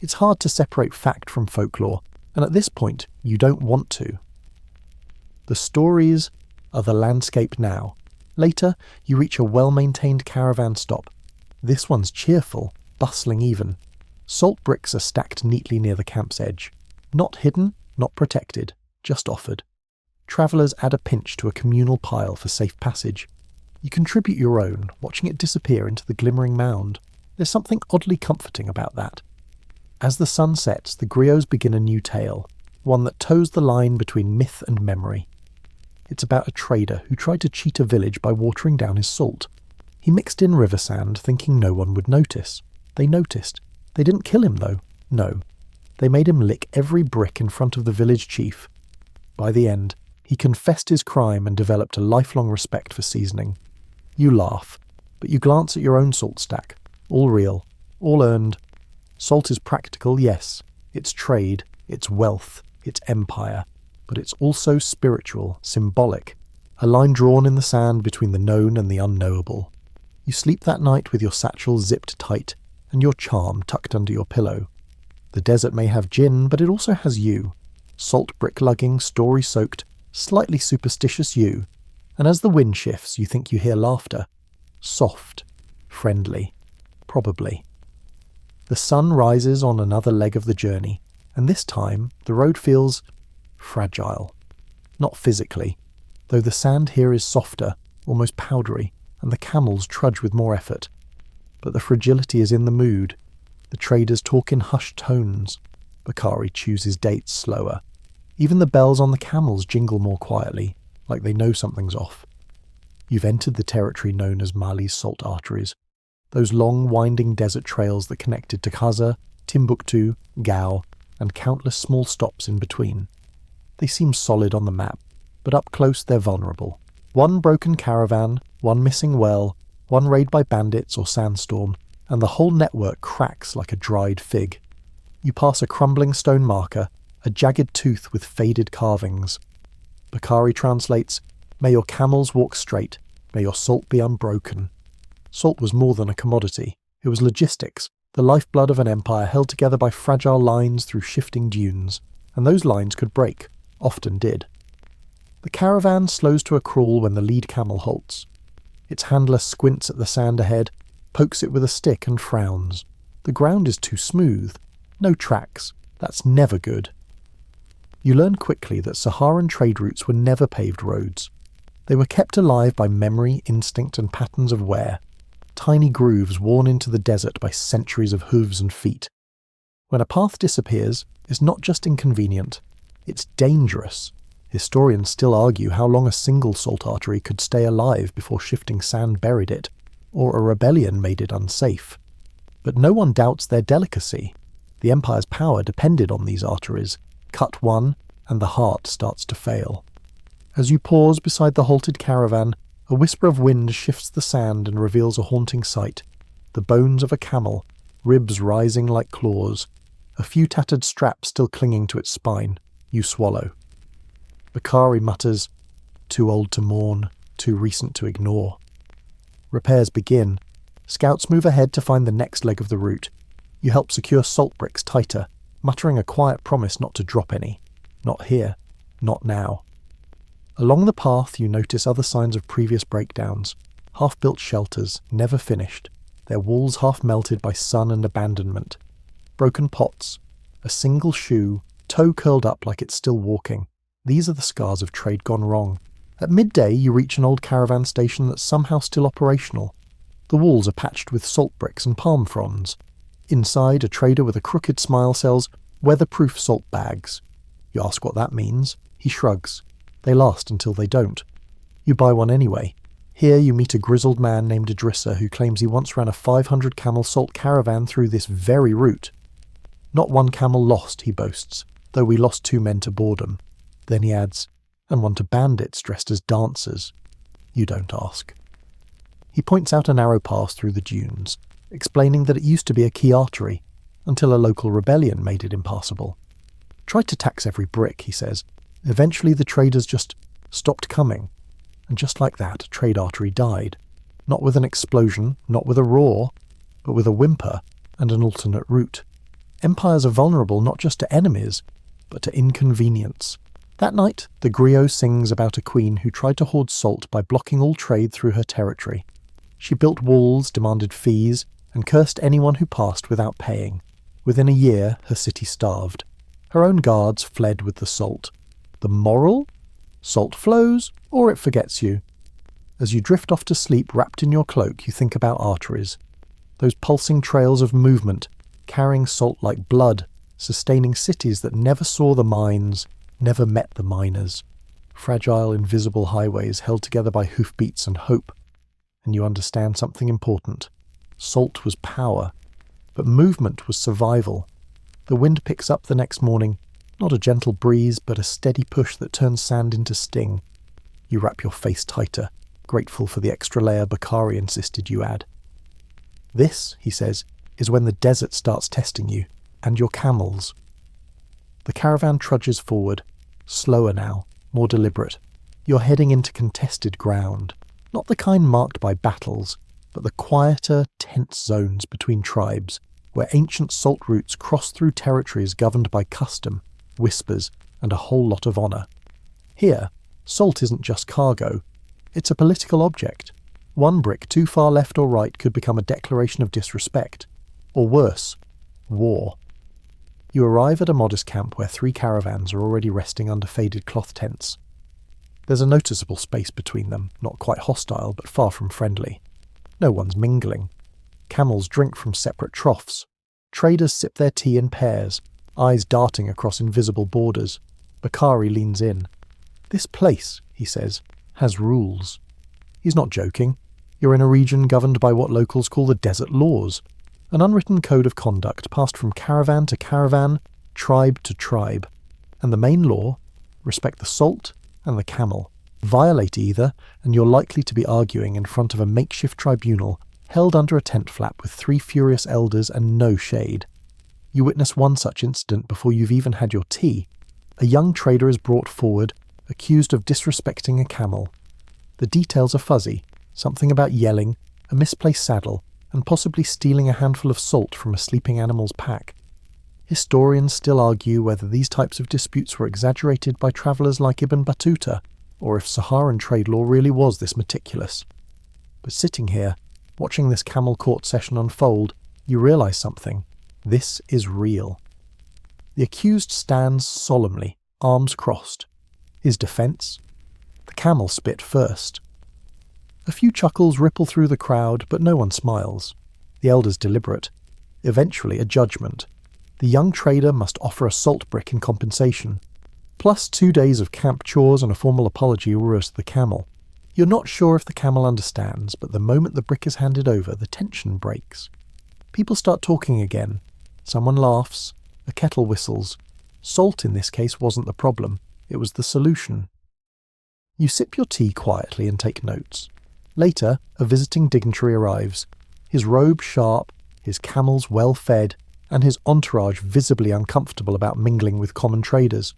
It's hard to separate fact from folklore, and at this point, you don't want to. The stories are the landscape now. Later, you reach a well-maintained caravan stop. This one's cheerful, bustling even. Salt bricks are stacked neatly near the camp's edge. Not hidden, not protected, just offered. Travellers add a pinch to a communal pile for safe passage. You contribute your own, watching it disappear into the glimmering mound. There's something oddly comforting about that. As the sun sets, the griots begin a new tale, one that toes the line between myth and memory. It's about a trader who tried to cheat a village by watering down his salt. He mixed in river sand, thinking no one would notice. They noticed. They didn't kill him, though. No. They made him lick every brick in front of the village chief. By the end, he confessed his crime and developed a lifelong respect for seasoning. You laugh, but you glance at your own salt stack. All real. All earned. Salt is practical, yes. It's trade. It's wealth. It's empire. But it's also spiritual, symbolic, a line drawn in the sand between the known and the unknowable. You sleep that night with your satchel zipped tight and your charm tucked under your pillow. The desert may have gin, but it also has you. Salt brick lugging, story-soaked, slightly superstitious you. And as the wind shifts, you think you hear laughter. Soft, friendly, probably. The sun rises on another leg of the journey, and this time the road feels fragile. Not physically, though the sand here is softer, almost powdery, and the camels trudge with more effort. But the fragility is in the mood. The traders talk in hushed tones. Bakari chews his dates slower. Even the bells on the camels jingle more quietly, like they know something's off. You've entered the territory known as Mali's salt arteries, those long winding desert trails that connected Taghaza, Timbuktu, Gao, and countless small stops in between. They seem solid on the map, but up close they're vulnerable. One broken caravan, one missing well, one raid by bandits or sandstorm, and the whole network cracks like a dried fig. You pass a crumbling stone marker, a jagged tooth with faded carvings. Bakari translates, "May your camels walk straight, may your salt be unbroken." Salt was more than a commodity. It was logistics, the lifeblood of an empire held together by fragile lines through shifting dunes. And those lines could break, often did. The caravan slows to a crawl when the lead camel halts. Its handler squints at the sand ahead, pokes it with a stick and frowns. The ground is too smooth. No tracks. That's never good. You learn quickly that Saharan trade routes were never paved roads. They were kept alive by memory, instinct, and patterns of wear. Tiny grooves worn into the desert by centuries of hooves and feet. When a path disappears, it's not just inconvenient, it's dangerous. Historians still argue how long a single salt artery could stay alive before shifting sand buried it, or a rebellion made it unsafe. But no one doubts their delicacy. The empire's power depended on these arteries. Cut one, and the heart starts to fail. As you pause beside the halted caravan, a whisper of wind shifts the sand and reveals a haunting sight. The bones of a camel, ribs rising like claws, a few tattered straps still clinging to its spine. You swallow. Bakari mutters, too old to mourn, too recent to ignore. Repairs begin. Scouts move ahead to find the next leg of the route. You help secure salt bricks tighter, muttering a quiet promise not to drop any. Not here. Not now. Along the path you notice other signs of previous breakdowns. Half-built shelters, never finished, their walls half melted by sun and abandonment. Broken pots, a single shoe, toe curled up like it's still walking. These are the scars of trade gone wrong. At midday you reach an old caravan station that's somehow still operational. The walls are patched with salt bricks and palm fronds. Inside, a trader with a crooked smile sells weatherproof salt bags. You ask what that means. He shrugs. They last until they don't. You buy one anyway. Here you meet a grizzled man named Idrissa who claims he once ran a 500 camel salt caravan through this very route. Not one camel lost, he boasts, though we lost 2 men to boredom. Then he adds, and one to bandits dressed as dancers. You don't ask. He points out a narrow pass through the dunes, explaining that it used to be a key artery, until a local rebellion made it impassable. Tried to tax every brick, he says. Eventually the traders just stopped coming. And just like that, a trade artery died. Not with an explosion, not with a roar, but with a whimper and an alternate route. Empires are vulnerable not just to enemies, but to inconvenience. That night, the griot sings about a queen who tried to hoard salt by blocking all trade through her territory. She built walls, demanded fees, and cursed anyone who passed without paying. Within a year, her city starved. Her own guards fled with the salt. The moral? Salt flows, or it forgets you. As you drift off to sleep wrapped in your cloak, you think about arteries. Those pulsing trails of movement, carrying salt like blood, sustaining cities that never saw the mines, never met the miners. Fragile, invisible highways held together by hoofbeats and hope. And you understand something important. Salt was power, but movement was survival. The wind picks up the next morning, not a gentle breeze, but a steady push that turns sand into sting. You wrap your face tighter, grateful for the extra layer Bakari insisted you add. This, he says, is when the desert starts testing you, and your camels. The caravan trudges forward, slower now, more deliberate. You're heading into contested ground, not the kind marked by battles, but the quieter, tense zones between tribes, where ancient salt routes cross through territories governed by custom, whispers, and a whole lot of honour. Here, salt isn't just cargo, it's a political object. One brick too far left or right could become a declaration of disrespect, or worse, war. You arrive at a modest camp where 3 caravans are already resting under faded cloth tents. There's a noticeable space between them, not quite hostile, but far from friendly. No one's mingling. Camels drink from separate troughs. Traders sip their tea in pairs, eyes darting across invisible borders. Bakari leans in. This place, he says, has rules. He's not joking. You're in a region governed by what locals call the desert laws, an unwritten code of conduct passed from caravan to caravan, tribe to tribe. And the main law, respect the salt and the camel. Violate either, and you're likely to be arguing in front of a makeshift tribunal held under a tent flap with 3 furious elders and no shade. You witness one such incident before you've even had your tea. A young trader is brought forward, accused of disrespecting a camel. The details are fuzzy, something about yelling, a misplaced saddle, and possibly stealing a handful of salt from a sleeping animal's pack. Historians still argue whether these types of disputes were exaggerated by travellers like Ibn Battuta, or if Saharan trade law really was this meticulous. But sitting here, watching this camel court session unfold, you realise something. This is real. The accused stands solemnly, arms crossed. His defence? The camel spit first. A few chuckles ripple through the crowd, but no one smiles. The elders deliberate. Eventually a judgment. The young trader must offer a salt brick in compensation. Plus 2 days of camp chores and a formal apology will roast the camel. You're not sure if the camel understands, but the moment the brick is handed over, the tension breaks. People start talking again. Someone laughs. A kettle whistles. Salt in this case wasn't the problem. It was the solution. You sip your tea quietly and take notes. Later, a visiting dignitary arrives. His robe sharp, his camels well fed, and his entourage visibly uncomfortable about mingling with common traders.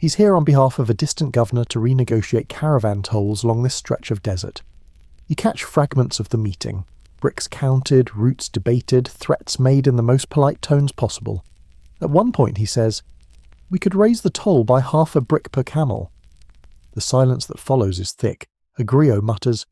He's here on behalf of a distant governor to renegotiate caravan tolls along this stretch of desert. You catch fragments of the meeting, bricks counted, routes debated, threats made in the most polite tones possible. At one point he says, "We could raise the toll by half a brick per camel." The silence that follows is thick. A griot mutters,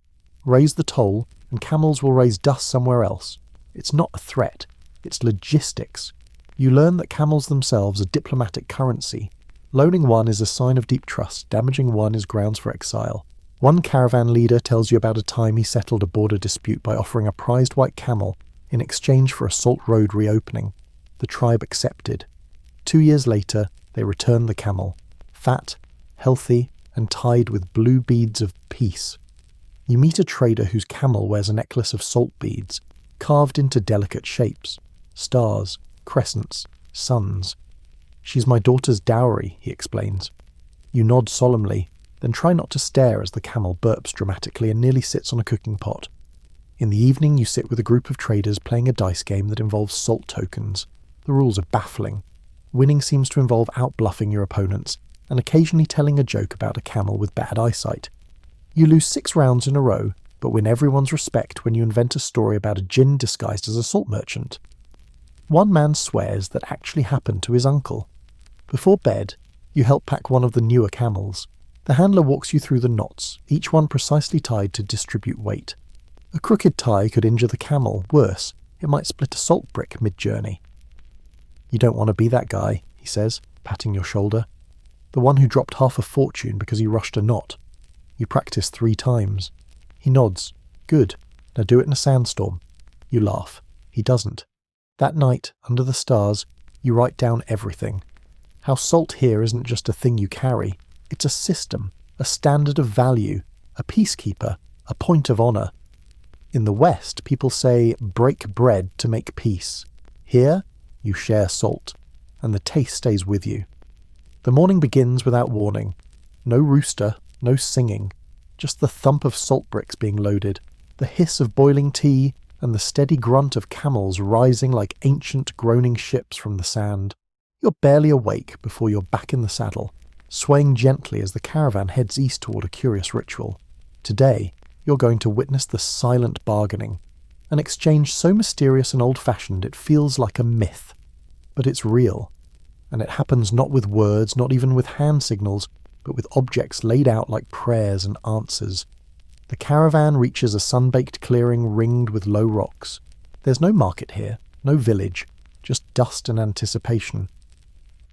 "Raise the toll, and camels will raise dust somewhere else." It's not a threat, it's logistics. You learn that camels themselves are diplomatic currency. Loaning one is a sign of deep trust, damaging one is grounds for exile. One caravan leader tells you about a time he settled a border dispute by offering a prized white camel in exchange for a salt road reopening. The tribe accepted. 2 years later, they returned the camel, fat, healthy, and tied with blue beads of peace. You meet a trader whose camel wears a necklace of salt beads, carved into delicate shapes, stars, crescents, suns. "She's my daughter's dowry," he explains. You nod solemnly, then try not to stare as the camel burps dramatically and nearly sits on a cooking pot. In the evening, you sit with a group of traders playing a dice game that involves salt tokens. The rules are baffling. Winning seems to involve out-bluffing your opponents, and occasionally telling a joke about a camel with bad eyesight. You lose 6 rounds in a row, but win everyone's respect when you invent a story about a djinn disguised as a salt merchant. One man swears that actually happened to his uncle. Before bed, you help pack one of the newer camels. The handler walks you through the knots, each one precisely tied to distribute weight. A crooked tie could injure the camel. Worse, it might split a salt brick mid-journey. "You don't want to be that guy," he says, patting your shoulder. "The one who dropped half a fortune because he rushed a knot. You practice 3 times. He nods. "Good. Now do it in a sandstorm." You laugh. He doesn't. That night, under the stars, you write down everything. How salt here isn't just a thing you carry. It's a system, a standard of value, a peacekeeper, a point of honor. In the West, people say, break bread to make peace. Here, you share salt, and the taste stays with you. The morning begins without warning. No rooster, no singing, just the thump of salt bricks being loaded, the hiss of boiling tea, and the steady grunt of camels rising like ancient groaning ships from the sand. You're barely awake before you're back in the saddle, swaying gently as the caravan heads east toward a curious ritual. Today, you're going to witness the silent bargaining, an exchange so mysterious and old-fashioned it feels like a myth. But it's real, and it happens not with words, not even with hand signals, but with objects laid out like prayers and answers. The caravan reaches a sun-baked clearing ringed with low rocks. There's no market here, no village, just dust and anticipation.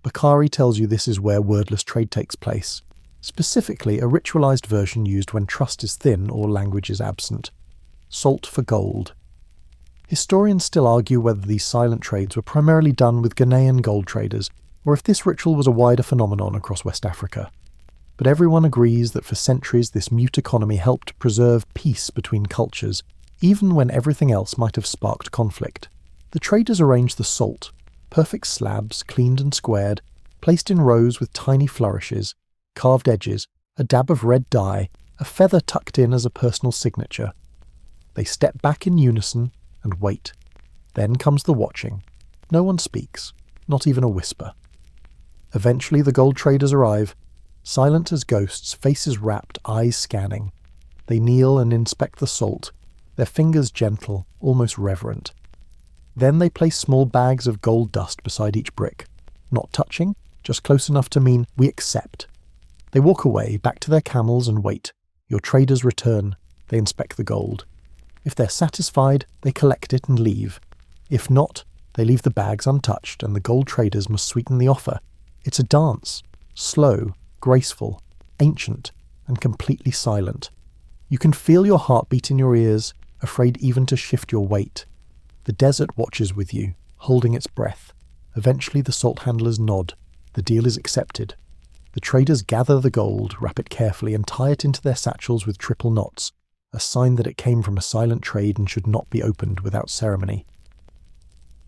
Bakari tells you this is where wordless trade takes place, specifically a ritualized version used when trust is thin or language is absent. Salt for gold. Historians still argue whether these silent trades were primarily done with Ghanaian gold traders, or if this ritual was a wider phenomenon across West Africa. But everyone agrees that for centuries this mute economy helped preserve peace between cultures, even when everything else might have sparked conflict. The traders arranged the salt, perfect slabs, cleaned and squared, placed in rows with tiny flourishes, carved edges, a dab of red dye, a feather tucked in as a personal signature. They step back in unison and wait. Then comes the watching. No one speaks, not even a whisper. Eventually the gold traders arrive, silent as ghosts, faces rapt, eyes scanning. They kneel and inspect the salt, their fingers gentle, almost reverent. Then they place small bags of gold dust beside each brick, not touching, just close enough to mean we accept. They walk away, back to their camels and wait. Your traders return. They inspect the gold. If they're satisfied, they collect it and leave. If not, they leave the bags untouched and the gold traders must sweeten the offer. It's a dance, slow, graceful, ancient, and completely silent. You can feel your heartbeat in your ears, afraid even to shift your weight. The desert watches with you, holding its breath. Eventually the salt handlers nod. The deal is accepted. The traders gather the gold, wrap it carefully, and tie it into their satchels with triple knots, a sign that it came from a silent trade and should not be opened without ceremony.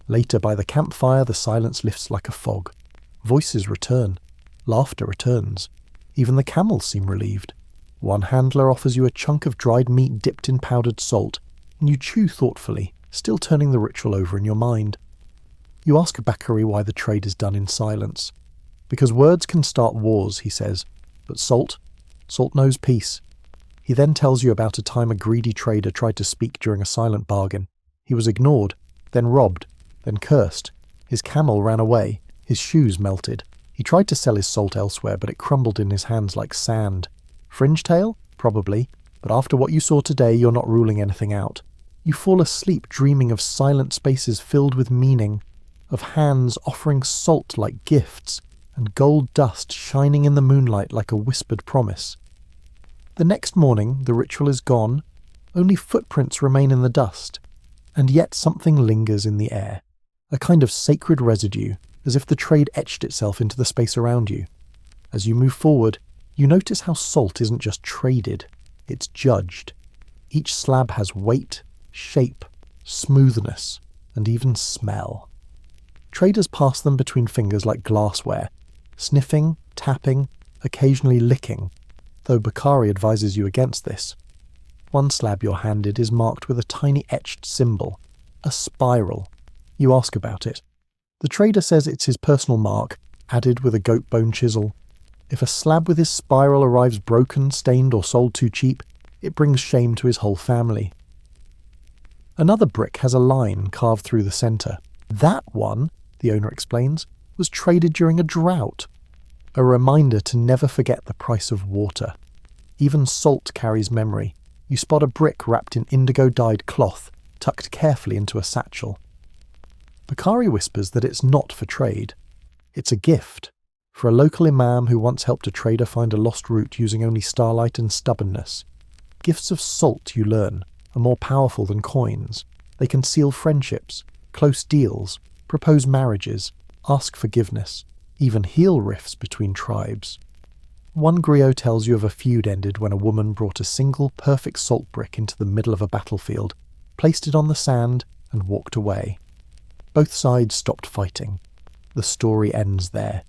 Later, by the campfire, the silence lifts like a fog. Voices return. Laughter returns. Even the camels seem relieved. One handler offers you a chunk of dried meat dipped in powdered salt, and you chew thoughtfully, still turning the ritual over in your mind. You ask Bakari why the trade is done in silence. Because words can start wars, he says, but salt knows peace. He then tells you about a time a greedy trader tried to speak during a silent bargain. He was ignored, then robbed, then cursed. His camel ran away, his shoes melted. He tried to sell his salt elsewhere, but it crumbled in his hands like sand. Fringe tale? Probably, but after what you saw today, you're not ruling anything out. You fall asleep dreaming of silent spaces filled with meaning, of hands offering salt like gifts, and gold dust shining in the moonlight like a whispered promise. The next morning, the ritual is gone, only footprints remain in the dust, and yet something lingers in the air, a kind of sacred residue, as if the trade etched itself into the space around you. As you move forward, you notice how salt isn't just traded, it's judged. Each slab has weight, shape, smoothness, and even smell. Traders pass them between fingers like glassware, sniffing, tapping, occasionally licking, though Bakari advises you against this. One slab you're handed is marked with a tiny etched symbol, a spiral. You ask about it. The trader says it's his personal mark, added with a goat bone chisel. If a slab with his spiral arrives broken, stained, or sold too cheap, it brings shame to his whole family. Another brick has a line carved through the centre. That one, the owner explains, was traded during a drought. A reminder to never forget the price of water. Even salt carries memory. You spot a brick wrapped in indigo-dyed cloth, tucked carefully into a satchel. Bakari whispers that it's not for trade. It's a gift, for a local imam who once helped a trader find a lost route using only starlight and stubbornness. Gifts of salt, you learn, are more powerful than coins. They can seal friendships, close deals, propose marriages, ask forgiveness, even heal rifts between tribes. One griot tells you of a feud ended when a woman brought a single perfect salt brick into the middle of a battlefield, placed it on the sand, and walked away. Both sides stopped fighting. The story ends there.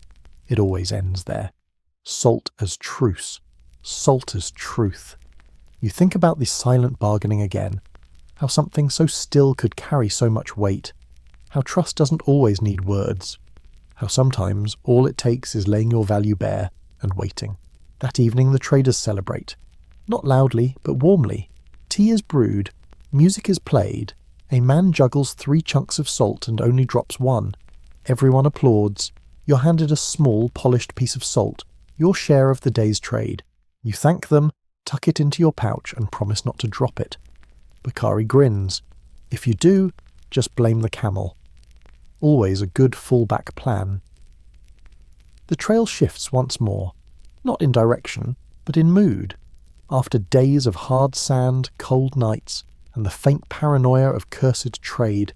It always ends there. Salt as truce. Salt as truth. You think about this silent bargaining again. How something so still could carry so much weight. How trust doesn't always need words. How sometimes all it takes is laying your value bare and waiting. That evening the traders celebrate. Not loudly, but warmly. Tea is brewed, music is played, a man juggles 3 chunks of salt and only drops 1. Everyone applauds. You're handed a small, polished piece of salt, your share of the day's trade. You thank them, tuck it into your pouch and promise not to drop it. Bakari grins. If you do, just blame the camel. Always a good fallback plan. The trail shifts once more, not in direction, but in mood. After days of hard sand, cold nights, and the faint paranoia of cursed trade,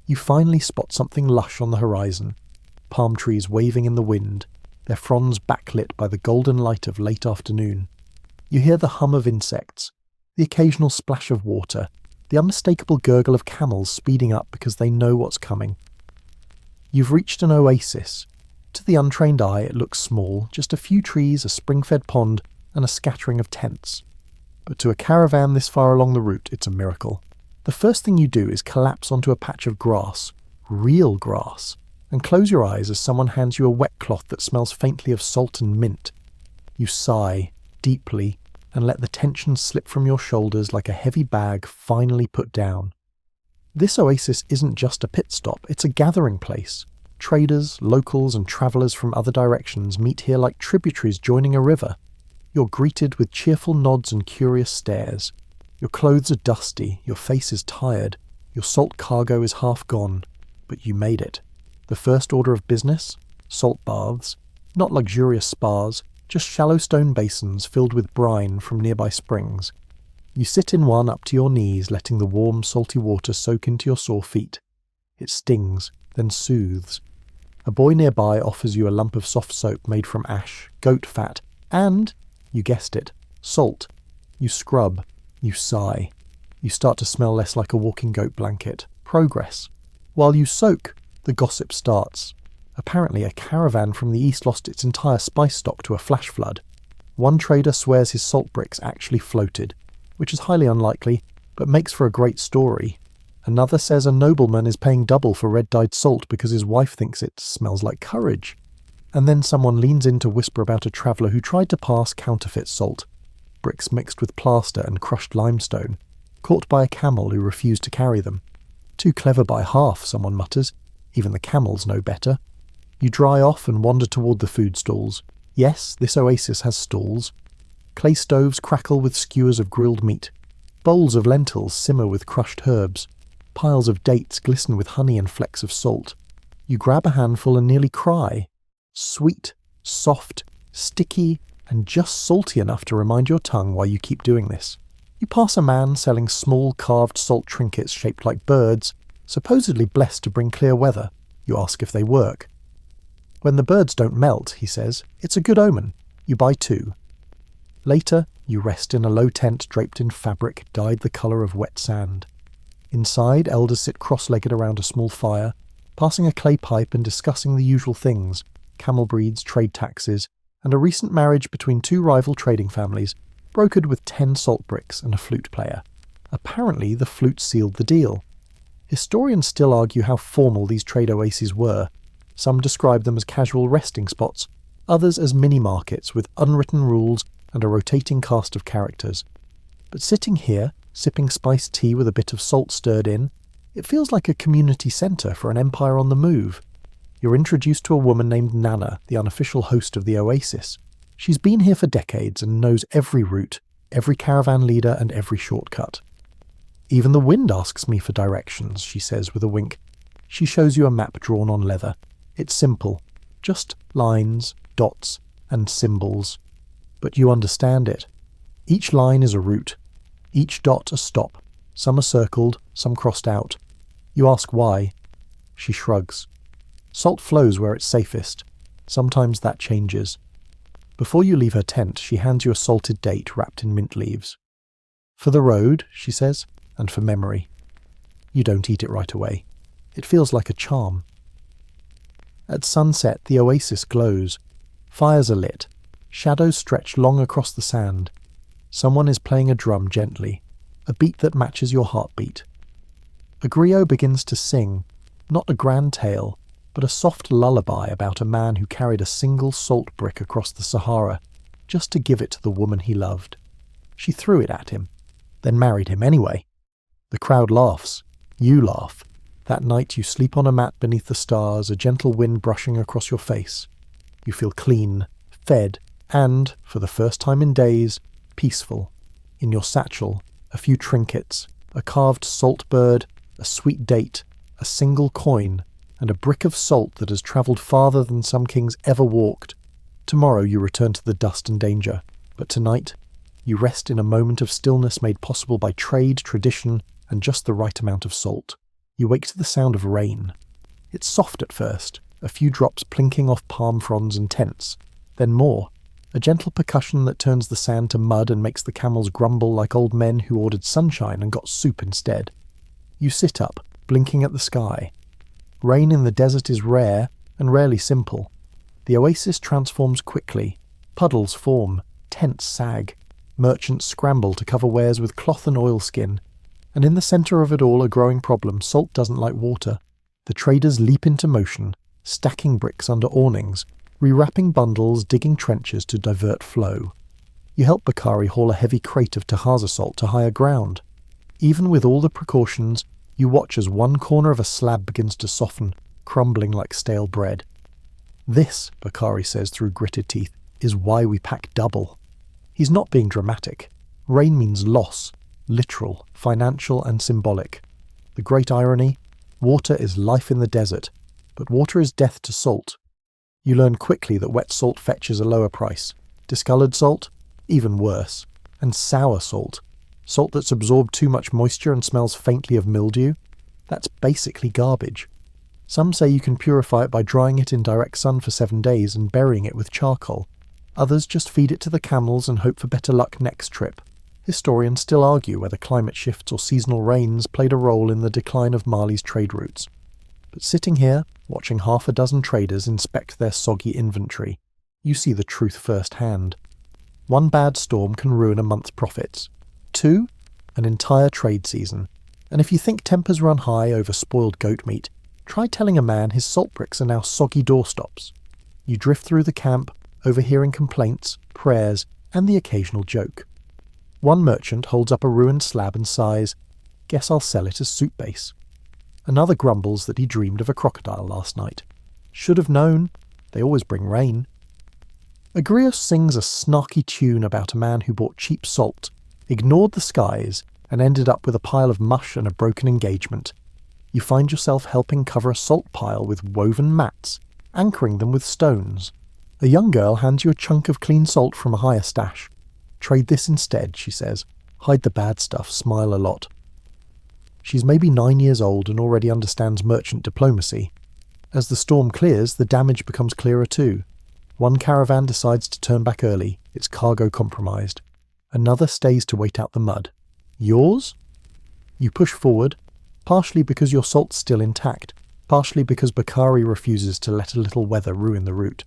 you finally spot something lush on the horizon. Palm trees waving in the wind, their fronds backlit by the golden light of late afternoon. You hear the hum of insects, the occasional splash of water, the unmistakable gurgle of camels speeding up because they know what's coming. You've reached an oasis. To the untrained eye it looks small, just a few trees, a spring-fed pond, and a scattering of tents. But to a caravan this far along the route, it's a miracle. The first thing you do is collapse onto a patch of grass, real grass, and close your eyes as someone hands you a wet cloth that smells faintly of salt and mint. You sigh, deeply, and let the tension slip from your shoulders like a heavy bag finally put down. This oasis isn't just a pit stop, it's a gathering place. Traders, locals, and travellers from other directions meet here like tributaries joining a river. You're greeted with cheerful nods and curious stares. Your clothes are dusty, your face is tired, your salt cargo is half gone, but you made it. The first order of business? Salt baths. Not luxurious spas, just shallow stone basins filled with brine from nearby springs. You sit in one up to your knees, letting the warm, salty water soak into your sore feet. It stings, then soothes. A boy nearby offers you a lump of soft soap made from ash, goat fat, and, you guessed it, salt. You scrub. You sigh. You start to smell less like a walking goat blanket. Progress. While you soak, the gossip starts. Apparently a caravan from the east lost its entire spice stock to a flash flood. One trader swears his salt bricks actually floated, which is highly unlikely, but makes for a great story. Another says a nobleman is paying double for red-dyed salt because his wife thinks it smells like courage. And then someone leans in to whisper about a traveller who tried to pass counterfeit salt, bricks mixed with plaster and crushed limestone, caught by a camel who refused to carry them. Too clever by half, someone mutters. Even the camels know better. You dry off and wander toward the food stalls. Yes, this oasis has stalls. Clay stoves crackle with skewers of grilled meat. Bowls of lentils simmer with crushed herbs. Piles of dates glisten with honey and flecks of salt. You grab a handful and nearly cry. Sweet, soft, sticky, and just salty enough to remind your tongue why you keep doing this. You pass a man selling small carved salt trinkets shaped like birds, supposedly blessed to bring clear weather. You ask if they work. When the birds don't melt, he says, it's a good omen. You buy 2. Later, you rest in a low tent draped in fabric dyed the colour of wet sand. Inside, elders sit cross-legged around a small fire, passing a clay pipe and discussing the usual things, camel breeds, trade taxes, and a recent marriage between 2 rival trading families, brokered with 10 salt bricks and a flute player. Apparently, the flute sealed the deal. Historians still argue how formal these trade oases were. Some describe them as casual resting spots, others as mini-markets with unwritten rules and a rotating cast of characters. But sitting here, sipping spiced tea with a bit of salt stirred in, it feels like a community centre for an empire on the move. You're introduced to a woman named Nana, the unofficial host of the oasis. She's been here for decades and knows every route, every caravan leader and every shortcut. Even the wind asks me for directions, she says with a wink. She shows you a map drawn on leather. It's simple, just lines, dots, and symbols. But you understand it. Each line is a route, each dot a stop. Some are circled, some crossed out. You ask why. She shrugs. Salt flows where it's safest. Sometimes that changes. Before you leave her tent, she hands you a salted date wrapped in mint leaves. For the road, she says, and for memory. You don't eat it right away. It feels like a charm. At sunset, the oasis glows. Fires are lit. Shadows stretch long across the sand. Someone is playing a drum gently, a beat that matches your heartbeat. A griot begins to sing, not a grand tale, but a soft lullaby about a man who carried a single salt brick across the Sahara, just to give it to the woman he loved. She threw it at him, then married him anyway. The crowd laughs. You laugh. That night you sleep on a mat beneath the stars, a gentle wind brushing across your face. You feel clean, fed, and, for the first time in days, peaceful. In your satchel, a few trinkets, a carved salt bird, a sweet date, a single coin, and a brick of salt that has travelled farther than some kings ever walked. Tomorrow you return to the dust and danger, but tonight you rest in a moment of stillness made possible by trade, tradition, and just the right amount of salt. You wake to the sound of rain. It's soft at first, a few drops plinking off palm fronds and tents, then more, a gentle percussion that turns the sand to mud and makes the camels grumble like old men who ordered sunshine and got soup instead. You sit up, blinking at the sky. Rain in the desert is rare and rarely simple. The oasis transforms quickly. Puddles form, tents sag, merchants scramble to cover wares with cloth and oilskin. And in the centre of it all a growing problem: salt doesn't like water. The traders leap into motion, stacking bricks under awnings, rewrapping bundles, digging trenches to divert flow. You help Bakari haul a heavy crate of Taghaza salt to higher ground. Even with all the precautions, you watch as one corner of a slab begins to soften, crumbling like stale bread. This, Bakari says through gritted teeth, is why we pack double. He's not being dramatic. Rain means loss, literal, financial and symbolic. The great irony: water is life in the desert, but water is death to salt. You learn quickly that wet salt fetches a lower price. Discoloured salt? Even worse. And sour salt. Salt that's absorbed too much moisture and smells faintly of mildew? That's basically garbage. Some say you can purify it by drying it in direct sun for 7 days and burying it with charcoal. Others just feed it to the camels and hope for better luck next trip. Historians still argue whether climate shifts or seasonal rains played a role in the decline of Mali's trade routes. But sitting here, watching half a dozen traders inspect their soggy inventory, you see the truth firsthand. 1 bad storm can ruin a month's profits. 2, an entire trade season. And if you think tempers run high over spoiled goat meat, try telling a man his salt bricks are now soggy doorstops. You drift through the camp, overhearing complaints, prayers, and the occasional joke. One merchant holds up a ruined slab and sighs, "Guess I'll sell it as soup base." Another grumbles that he dreamed of a crocodile last night. "Should have known. They always bring rain." A griot sings a snarky tune about a man who bought cheap salt, ignored the skies, and ended up with a pile of mush and a broken engagement. You find yourself helping cover a salt pile with woven mats, anchoring them with stones. A young girl hands you a chunk of clean salt from a hire stash. "Trade this instead," she says. "Hide the bad stuff, smile a lot." She's maybe 9 years old and already understands merchant diplomacy. As the storm clears, the damage becomes clearer too. One caravan decides to turn back early, its cargo compromised. Another stays to wait out the mud. Yours? You push forward, partially because your salt's still intact, partially because Bakari refuses to let a little weather ruin the route.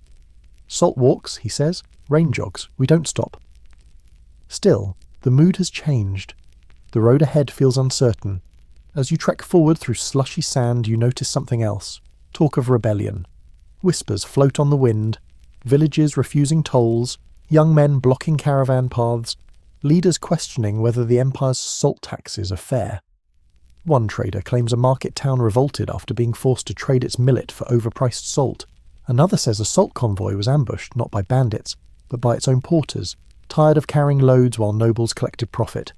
"Salt walks," he says. "Rain jogs. We don't stop." Still, the mood has changed. The road ahead feels uncertain. As you trek forward through slushy sand, you notice something else. Talk of rebellion. Whispers float on the wind. Villages refusing tolls. Young men blocking caravan paths. Leaders questioning whether the empire's salt taxes are fair. One trader claims a market town revolted after being forced to trade its millet for overpriced salt. Another says a salt convoy was ambushed not by bandits, but by its own porters, tired of carrying loads while nobles collected profit.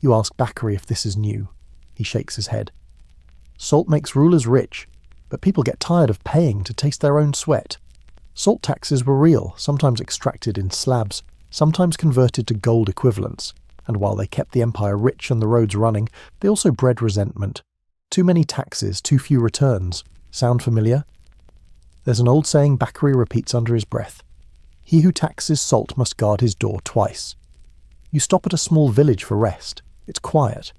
You ask Bakari if this is new. He shakes his head. Salt makes rulers rich, but people get tired of paying to taste their own sweat. Salt taxes were real, sometimes extracted in slabs, sometimes converted to gold equivalents, and while they kept the empire rich and the roads running, they also bred resentment. Too many taxes, too few returns. Sound familiar? There's an old saying Bakari repeats under his breath. He who taxes salt must guard his door twice. You stop at a small village for rest. It's quiet.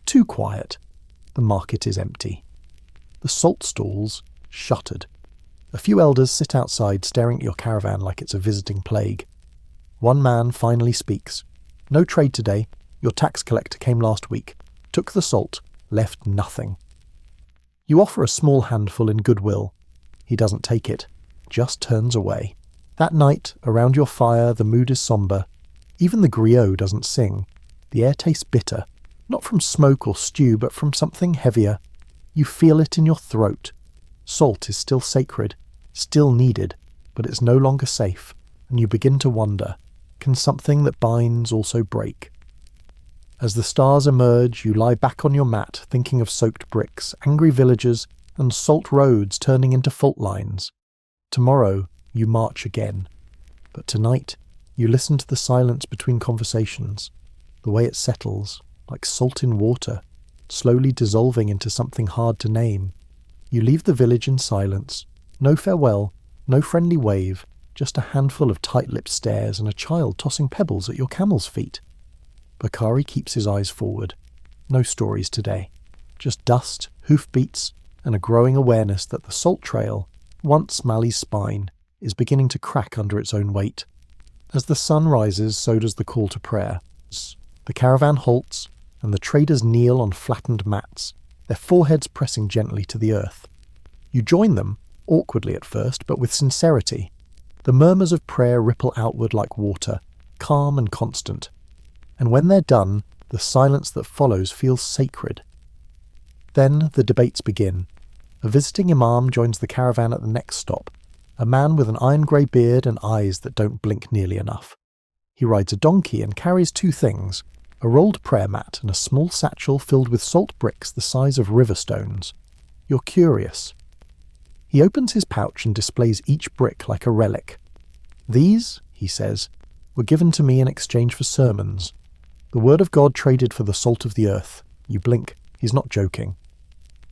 Too quiet. The market is empty. The salt stalls shuttered. A few elders sit outside staring at your caravan like it's a visiting plague. One man finally speaks. "No trade today. Your tax collector came last week. Took the salt. Left nothing." You offer a small handful in goodwill. He doesn't take it. Just turns away. That night, around your fire, the mood is somber. Even the griot doesn't sing. The air tastes bitter. Not from smoke or stew, but from something heavier. You feel it in your throat. Salt is still sacred, still needed, but it's no longer safe, and you begin to wonder, can something that binds also break? As the stars emerge, you lie back on your mat, thinking of soaked bricks, angry villagers, and salt roads turning into fault lines. Tomorrow, you march again. But tonight, you listen to the silence between conversations, the way it settles, like salt in water, slowly dissolving into something hard to name. You leave the village in silence. No farewell, no friendly wave, just a handful of tight-lipped stares and a child tossing pebbles at your camel's feet. Bakari keeps his eyes forward. No stories today. Just dust, hoofbeats, and a growing awareness that the salt trail, once Mali's spine, is beginning to crack under its own weight. As the sun rises, so does the call to prayer. The caravan halts, and the traders kneel on flattened mats, their foreheads pressing gently to the earth. You join them, awkwardly at first, but with sincerity. The murmurs of prayer ripple outward like water, calm and constant. And when they're done, the silence that follows feels sacred. Then the debates begin. A visiting imam joins the caravan at the next stop, a man with an iron-grey beard and eyes that don't blink nearly enough. He rides a donkey and carries two things, a rolled prayer mat and a small satchel filled with salt bricks the size of river stones. You're curious. He opens his pouch and displays each brick like a relic. "These," he says, "were given to me in exchange for sermons. The word of God traded for the salt of the earth." You blink. He's not joking.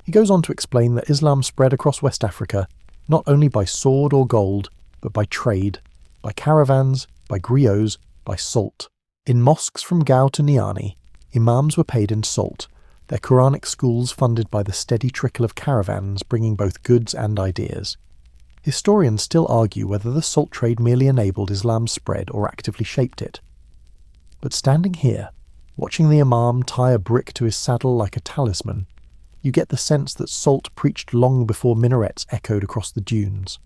He goes on to explain that Islam spread across West Africa, not only by sword or gold, but by trade, by caravans, by griots, by salt. In mosques from Gao to Niani, imams were paid in salt, their Quranic schools funded by the steady trickle of caravans bringing both goods and ideas. Historians still argue whether the salt trade merely enabled Islam's spread or actively shaped it. But standing here, watching the imam tie a brick to his saddle like a talisman, you get the sense that salt preached long before minarets echoed across the dunes.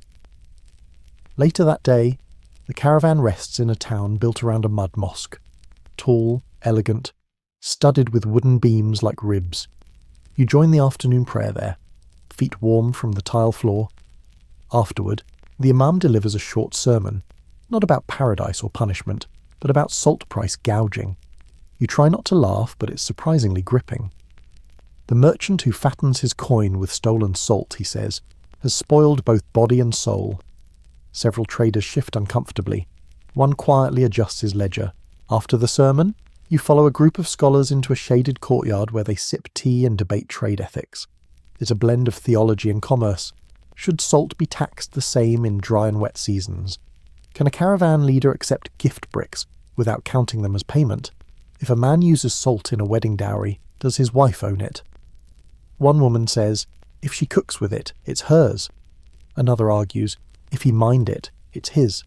Later that day, the caravan rests in a town built around a mud mosque. Tall, elegant, studded with wooden beams like ribs. You join the afternoon prayer there, feet warm from the tile floor. Afterward, the imam delivers a short sermon, not about paradise or punishment, but about salt price gouging. You try not to laugh, but it's surprisingly gripping. The merchant who fattens his coin with stolen salt, he says, has spoiled both body and soul. Several traders shift uncomfortably. One quietly adjusts his ledger. After the sermon, you follow a group of scholars into a shaded courtyard where they sip tea and debate trade ethics. It's a blend of theology and commerce. Should salt be taxed the same in dry and wet seasons? Can a caravan leader accept gift bricks without counting them as payment? If a man uses salt in a wedding dowry, does his wife own it? One woman says, if she cooks with it, it's hers. Another argues, if he mined it, it's his.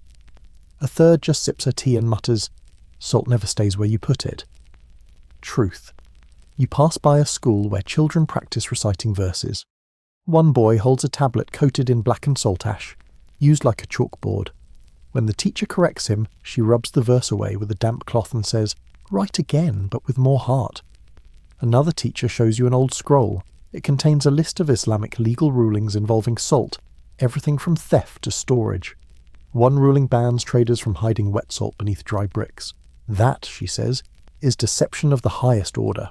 A third just sips her tea and mutters, salt never stays where you put it. Truth. You pass by a school where children practice reciting verses. One boy holds a tablet coated in blackened salt ash, used like a chalkboard. When the teacher corrects him, she rubs the verse away with a damp cloth and says, write again, but with more heart. Another teacher shows you an old scroll. It contains a list of Islamic legal rulings involving salt, everything from theft to storage. One ruling bans traders from hiding wet salt beneath dry bricks. That, she says, is deception of the highest order.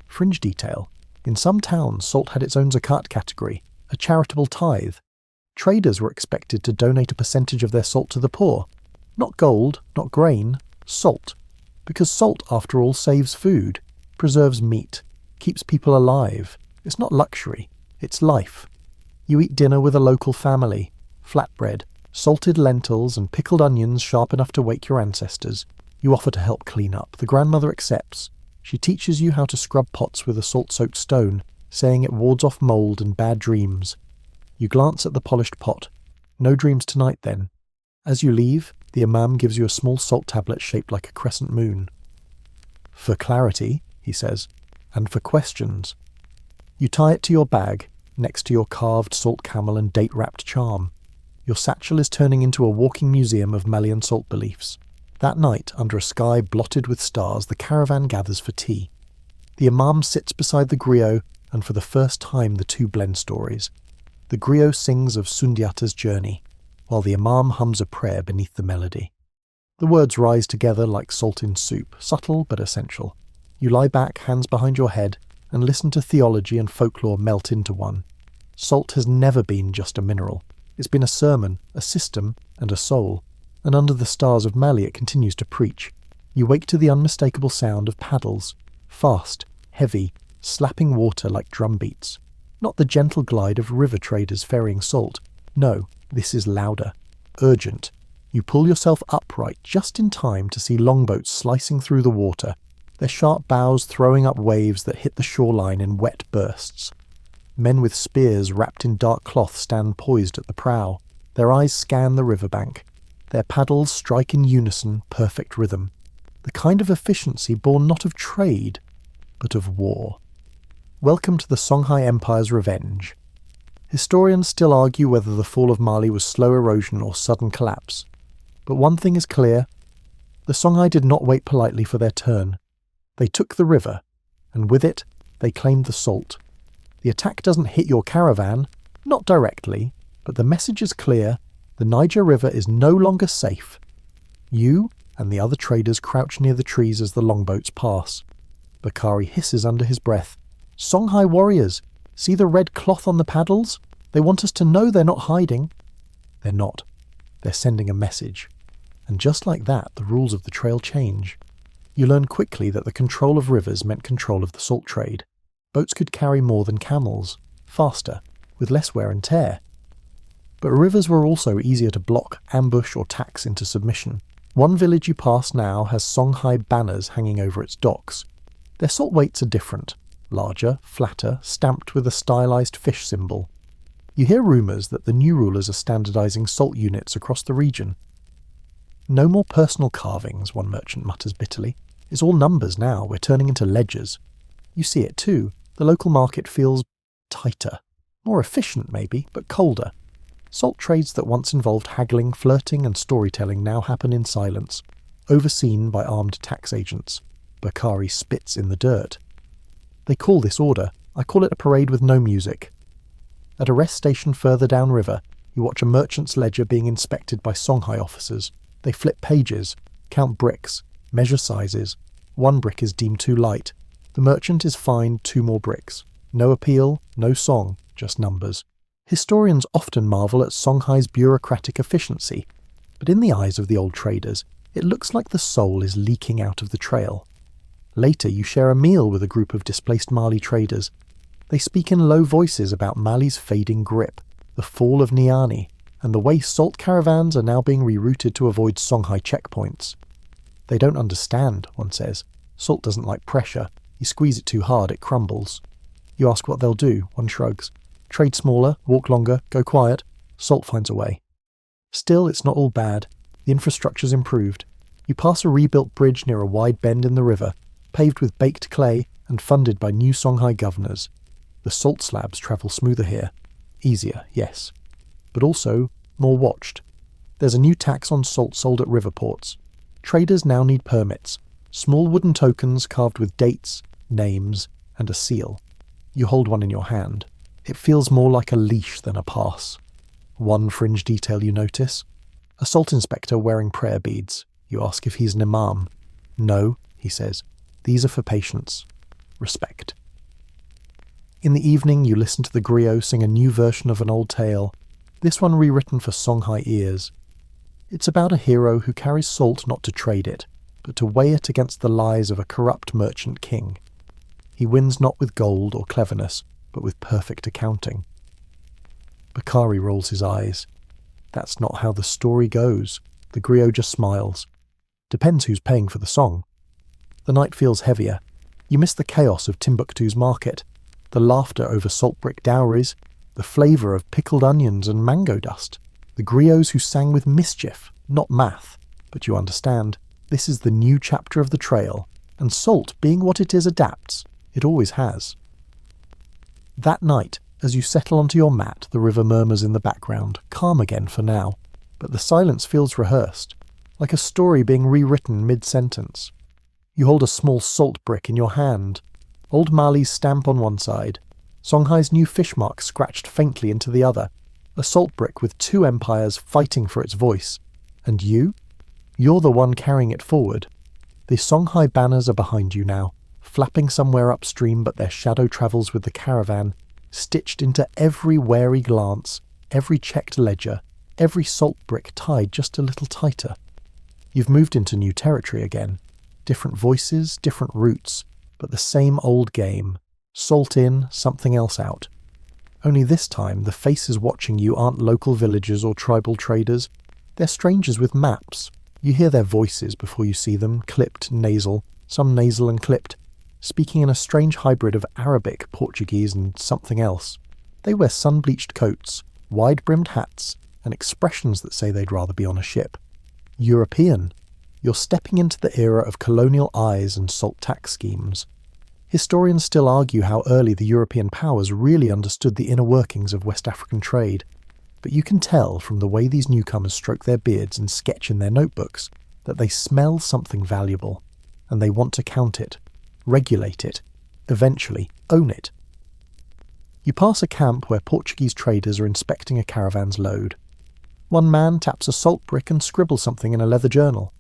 Fringe detail. In some towns, salt had its own zakat category, a charitable tithe. Traders were expected to donate a percentage of their salt to the poor. Not gold, not grain, salt. Because salt, after all, saves food, preserves meat, keeps people alive. It's not luxury, it's life. You eat dinner with a local family, flatbread, salted lentils and pickled onions sharp enough to wake your ancestors. You offer to help clean up. The grandmother accepts. She teaches you how to scrub pots with a salt-soaked stone, saying it wards off mould and bad dreams. You glance at the polished pot. No dreams tonight, then. As you leave, the imam gives you a small salt tablet shaped like a crescent moon. For clarity, he says, and for questions. You tie it to your bag, next to your carved salt camel and date-wrapped charm. Your satchel is turning into a walking museum of Malian salt beliefs. That night, under a sky blotted with stars, the caravan gathers for tea. The imam sits beside the griot, and for the first time the two blend stories. The griot sings of Sundiata's journey, while the imam hums a prayer beneath the melody. The words rise together like salt in soup, subtle but essential. You lie back, hands behind your head, and listen to theology and folklore melt into one. Salt has never been just a mineral. It's been a sermon, a system, and a soul. And under the stars of Mali it continues to preach. You wake to the unmistakable sound of paddles, fast, heavy, slapping water like drum beats. Not the gentle glide of river traders ferrying salt. No, this is louder, urgent. You pull yourself upright just in time to see longboats slicing through the water, their sharp bows throwing up waves that hit the shoreline in wet bursts. Men with spears wrapped in dark cloth stand poised at the prow. Their eyes scan the riverbank. Their paddles strike in unison, perfect rhythm. The kind of efficiency born not of trade, but of war. Welcome to the Songhai Empire's revenge. Historians still argue whether the fall of Mali was slow erosion or sudden collapse. But one thing is clear. The Songhai did not wait politely for their turn. They took the river, and with it, they claimed the salt. The attack doesn't hit your caravan, not directly, but the message is clear. The Niger River is no longer safe. You and the other traders crouch near the trees as the longboats pass. Bakari hisses under his breath. Songhai warriors, see the red cloth on the paddles? They want us to know they're not hiding. They're not. They're sending a message. And just like that, the rules of the trail change. You learn quickly that the control of rivers meant control of the salt trade. Boats could carry more than camels, faster, with less wear and tear. But rivers were also easier to block, ambush or tax into submission. One village you pass now has Songhai banners hanging over its docks. Their salt weights are different, larger, flatter, stamped with a stylized fish symbol. You hear rumours that the new rulers are standardizing salt units across the region. No more personal carvings, one merchant mutters bitterly. It's all numbers now, we're turning into ledgers. You see it too. The local market feels tighter. More efficient maybe, but colder. Salt trades that once involved haggling, flirting and storytelling now happen in silence, overseen by armed tax agents. Bakari spits in the dirt. They call this order. I call it a parade with no music. At a rest station further downriver, you watch a merchant's ledger being inspected by Songhai officers. They flip pages, count bricks, measure sizes. One brick is deemed too light. The merchant is fined 2 more bricks. No appeal, no song, just numbers. Historians often marvel at Songhai's bureaucratic efficiency, but in the eyes of the old traders, it looks like the soul is leaking out of the trail. Later, you share a meal with a group of displaced Mali traders. They speak in low voices about Mali's fading grip, the fall of Niani, and the way salt caravans are now being rerouted to avoid Songhai checkpoints. They don't understand, one says. Salt doesn't like pressure. You squeeze it too hard, it crumbles. You ask what they'll do, one shrugs. Trade smaller, walk longer, go quiet. Salt finds a way. Still, it's not all bad. The infrastructure's improved. You pass a rebuilt bridge near a wide bend in the river, paved with baked clay and funded by new Songhai governors. The salt slabs travel smoother here. Easier, yes. But also more watched. There's a new tax on salt sold at river ports. Traders now need permits. Small wooden tokens carved with dates, names, and a seal. You hold one in your hand. It feels more like a leash than a pass. One fringe detail you notice. A salt inspector wearing prayer beads. You ask if he's an imam. No, he says. These are for patients. Respect. In the evening, you listen to the griot sing a new version of an old tale, this one rewritten for Songhai ears. It's about a hero who carries salt not to trade it, but to weigh it against the lies of a corrupt merchant king. He wins not with gold or cleverness, but with perfect accounting. Bakari rolls his eyes. That's not how the story goes. The griot just smiles. Depends who's paying for the song. The night feels heavier. You miss the chaos of Timbuktu's market, the laughter over salt brick dowries, the flavour of pickled onions and mango dust, the griots who sang with mischief, not math. But you understand, this is the new chapter of the trail, and salt, being what it is, adapts. It always has. That night, as you settle onto your mat, the river murmurs in the background, calm again for now, but the silence feels rehearsed, like a story being rewritten mid-sentence. You hold a small salt brick in your hand, old Mali's stamp on one side, Songhai's new fish mark scratched faintly into the other, a salt brick with 2 empires fighting for its voice. And you? You're the one carrying it forward. The Songhai banners are behind you now, flapping somewhere upstream, but their shadow travels with the caravan, stitched into every wary glance, every checked ledger, every salt brick tied just a little tighter. You've moved into new territory again. Different voices, different routes, but the same old game. Salt in, something else out. Only this time, the faces watching you aren't local villagers or tribal traders. They're strangers with maps. You hear their voices before you see them, clipped, nasal, some nasal and clipped, speaking in a strange hybrid of Arabic, Portuguese, and something else. They wear sun-bleached coats, wide-brimmed hats, and expressions that say they'd rather be on a ship. European. You're stepping into the era of colonial eyes and salt tax schemes. Historians still argue how early the European powers really understood the inner workings of West African trade, but you can tell from the way these newcomers stroke their beards and sketch in their notebooks that they smell something valuable, and they want to count it, regulate it, eventually own it. You pass a camp where Portuguese traders are inspecting a caravan's load. One man taps a salt brick and scribbles something in a leather journal.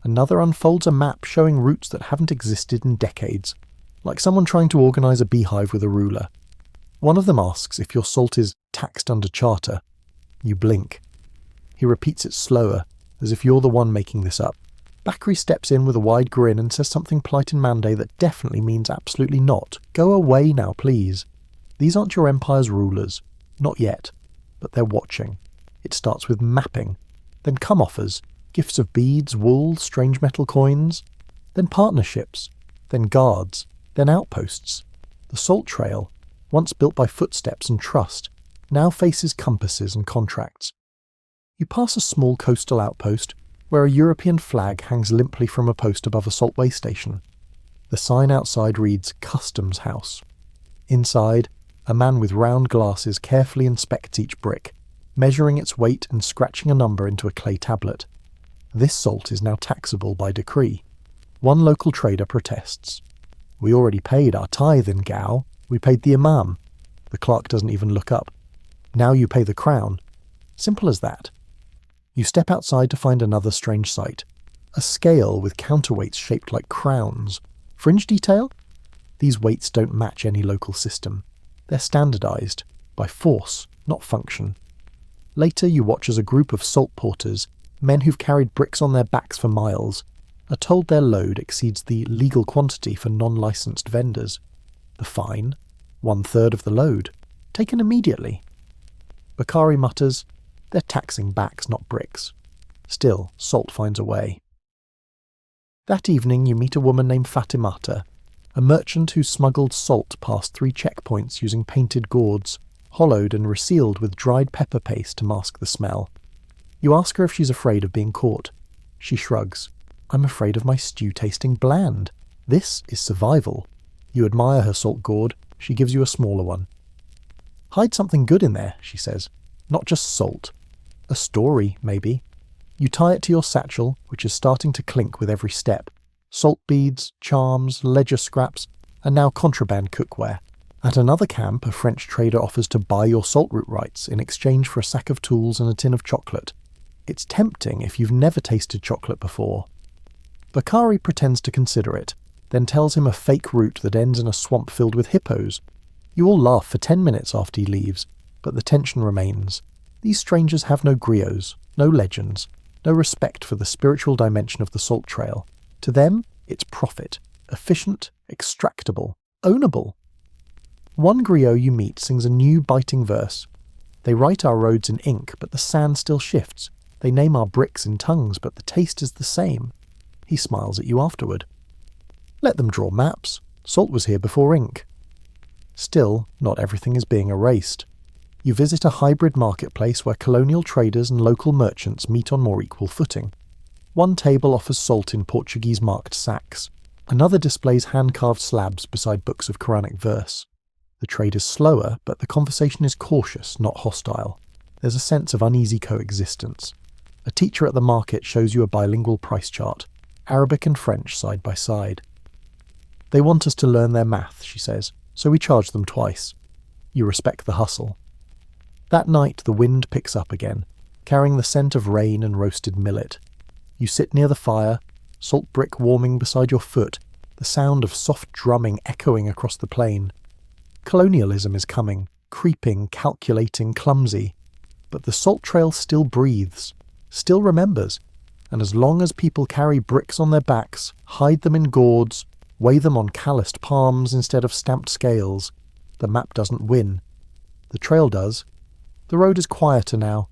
Another unfolds a map showing routes that haven't existed in decades, like someone trying to organise a beehive with a ruler. One of them asks if your salt is taxed under charter. You blink. He repeats it slower, as if you're the one making this up. Bakri steps in with a wide grin and says something polite in Mande that definitely means absolutely not. Go away now, please. These aren't your empire's rulers. Not yet. But they're watching. It starts with mapping, then come-offers, gifts of beads, wool, strange metal coins, then partnerships, then guards, then outposts. The salt trail, once built by footsteps and trust, now faces compasses and contracts. You pass a small coastal outpost where a European flag hangs limply from a post above a salt weigh station. The sign outside reads Customs House. Inside, a man with round glasses carefully inspects each brick, measuring its weight and scratching a number into a clay tablet. This salt is now taxable by decree. One local trader protests. "We already paid our tithe in Gao. We paid the imam." The clerk doesn't even look up. "Now you pay the crown." Simple as that. You step outside to find another strange sight. A scale with counterweights shaped like crowns. Fringe detail? These weights don't match any local system. They're standardized by force, not function. Later you watch as a group of salt porters, men who've carried bricks on their backs for miles, are told their load exceeds the legal quantity for non-licensed vendors. The fine? 1/3 of the load. Taken immediately. Bakari mutters, "They're taxing backs, not bricks." Still, salt finds a way. That evening you meet a woman named Fatimata, a merchant who smuggled salt past 3 checkpoints using painted gourds, hollowed and resealed with dried pepper paste to mask the smell. You ask her if she's afraid of being caught. She shrugs. "I'm afraid of my stew tasting bland. This is survival." You admire her salt gourd. She gives you a smaller one. "Hide something good in there," she says. "Not just salt. A story, maybe." You tie it to your satchel, which is starting to clink with every step. Salt beads, charms, ledger scraps, and now contraband cookware. At another camp, a French trader offers to buy your salt route rights in exchange for a sack of tools and a tin of chocolate. It's tempting if you've never tasted chocolate before. Bakari pretends to consider it, then tells him a fake route that ends in a swamp filled with hippos. You all laugh for 10 minutes after he leaves, but the tension remains. These strangers have no griots, no legends, no respect for the spiritual dimension of the salt trail. To them, it's profit, efficient, extractable, ownable. One griot you meet sings a new biting verse. They write our roads in ink, but the sand still shifts. They name our bricks in tongues, but the taste is the same. He smiles at you afterward. Let them draw maps. Salt was here before ink. Still, not everything is being erased. You visit a hybrid marketplace where colonial traders and local merchants meet on more equal footing. One table offers salt in Portuguese-marked sacks. Another displays hand-carved slabs beside books of Quranic verse. The trade is slower, but the conversation is cautious, not hostile. There's a sense of uneasy coexistence. A teacher at the market shows you a bilingual price chart, Arabic and French side by side. "They want us to learn their math," she says, "so we charge them twice." You respect the hustle. That night the wind picks up again, carrying the scent of rain and roasted millet. You sit near the fire, salt brick warming beside your foot, the sound of soft drumming echoing across the plain. Colonialism is coming, creeping, calculating, clumsy. But the salt trail still breathes, still remembers, and as long as people carry bricks on their backs, hide them in gourds, weigh them on calloused palms instead of stamped scales, the map doesn't win. The trail does. The road is quieter now.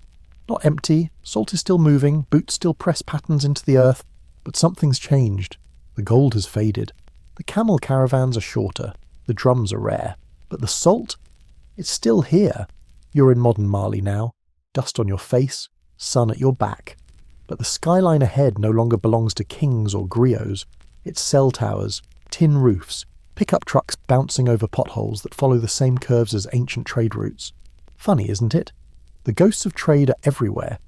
Not empty, salt is still moving, boots still press patterns into the earth, but something's changed. The gold has faded. The camel caravans are shorter. The drums are rare. But the salt? It's still here. You're in modern Mali now. Dust on your face, sun at your back. But the skyline ahead no longer belongs to kings or griots. It's cell towers, tin roofs, pickup trucks bouncing over potholes that follow the same curves as ancient trade routes. Funny, isn't it? The ghosts of trade are everywhere.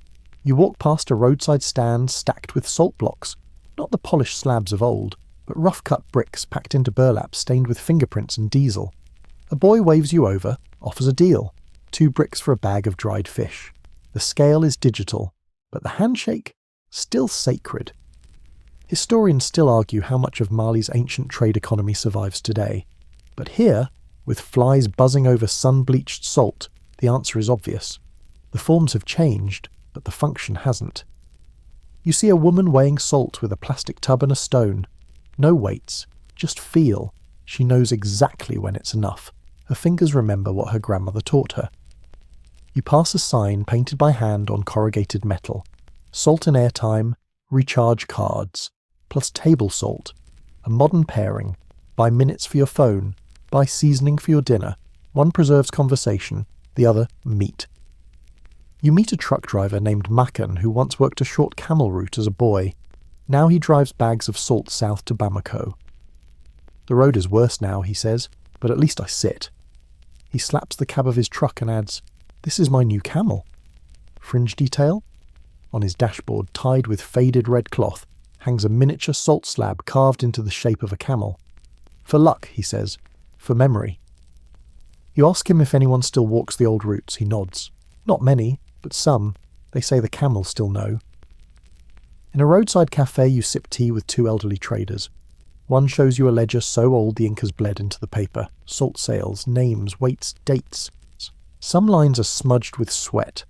You walk past a roadside stand stacked with salt blocks, not the polished slabs of old, but rough-cut bricks packed into burlap stained with fingerprints and diesel. A boy waves you over, offers a deal. 2 bricks for a bag of dried fish. The scale is digital, but the handshake? Still sacred. Historians still argue how much of Mali's ancient trade economy survives today. But here, with flies buzzing over sun-bleached salt, the answer is obvious. The forms have changed, but the function hasn't. You see a woman weighing salt with a plastic tub and a stone. No weights, just feel. She knows exactly when it's enough. Her fingers remember what her grandmother taught her. You pass a sign painted by hand on corrugated metal. Salt and airtime, recharge cards, plus table salt. A modern pairing. Buy minutes for your phone. Buy seasoning for your dinner. One preserves conversation, the other meat. You meet a truck driver named Makan who once worked a short camel route as a boy. Now he drives bags of salt south to Bamako. "The road is worse now," he says, "but at least I sit." He slaps the cab of his truck and adds, "This is my new camel." Fringe detail? On his dashboard, tied with faded red cloth, hangs a miniature salt slab carved into the shape of a camel. For luck, he says. For memory. You ask him if anyone still walks the old routes. He nods. Not many, but some. They say the camels still know. In a roadside cafe, you sip tea with two elderly traders. One shows you a ledger so old the ink has bled into the paper. Salt sales, names, weights, dates. Some lines are smudged with sweat.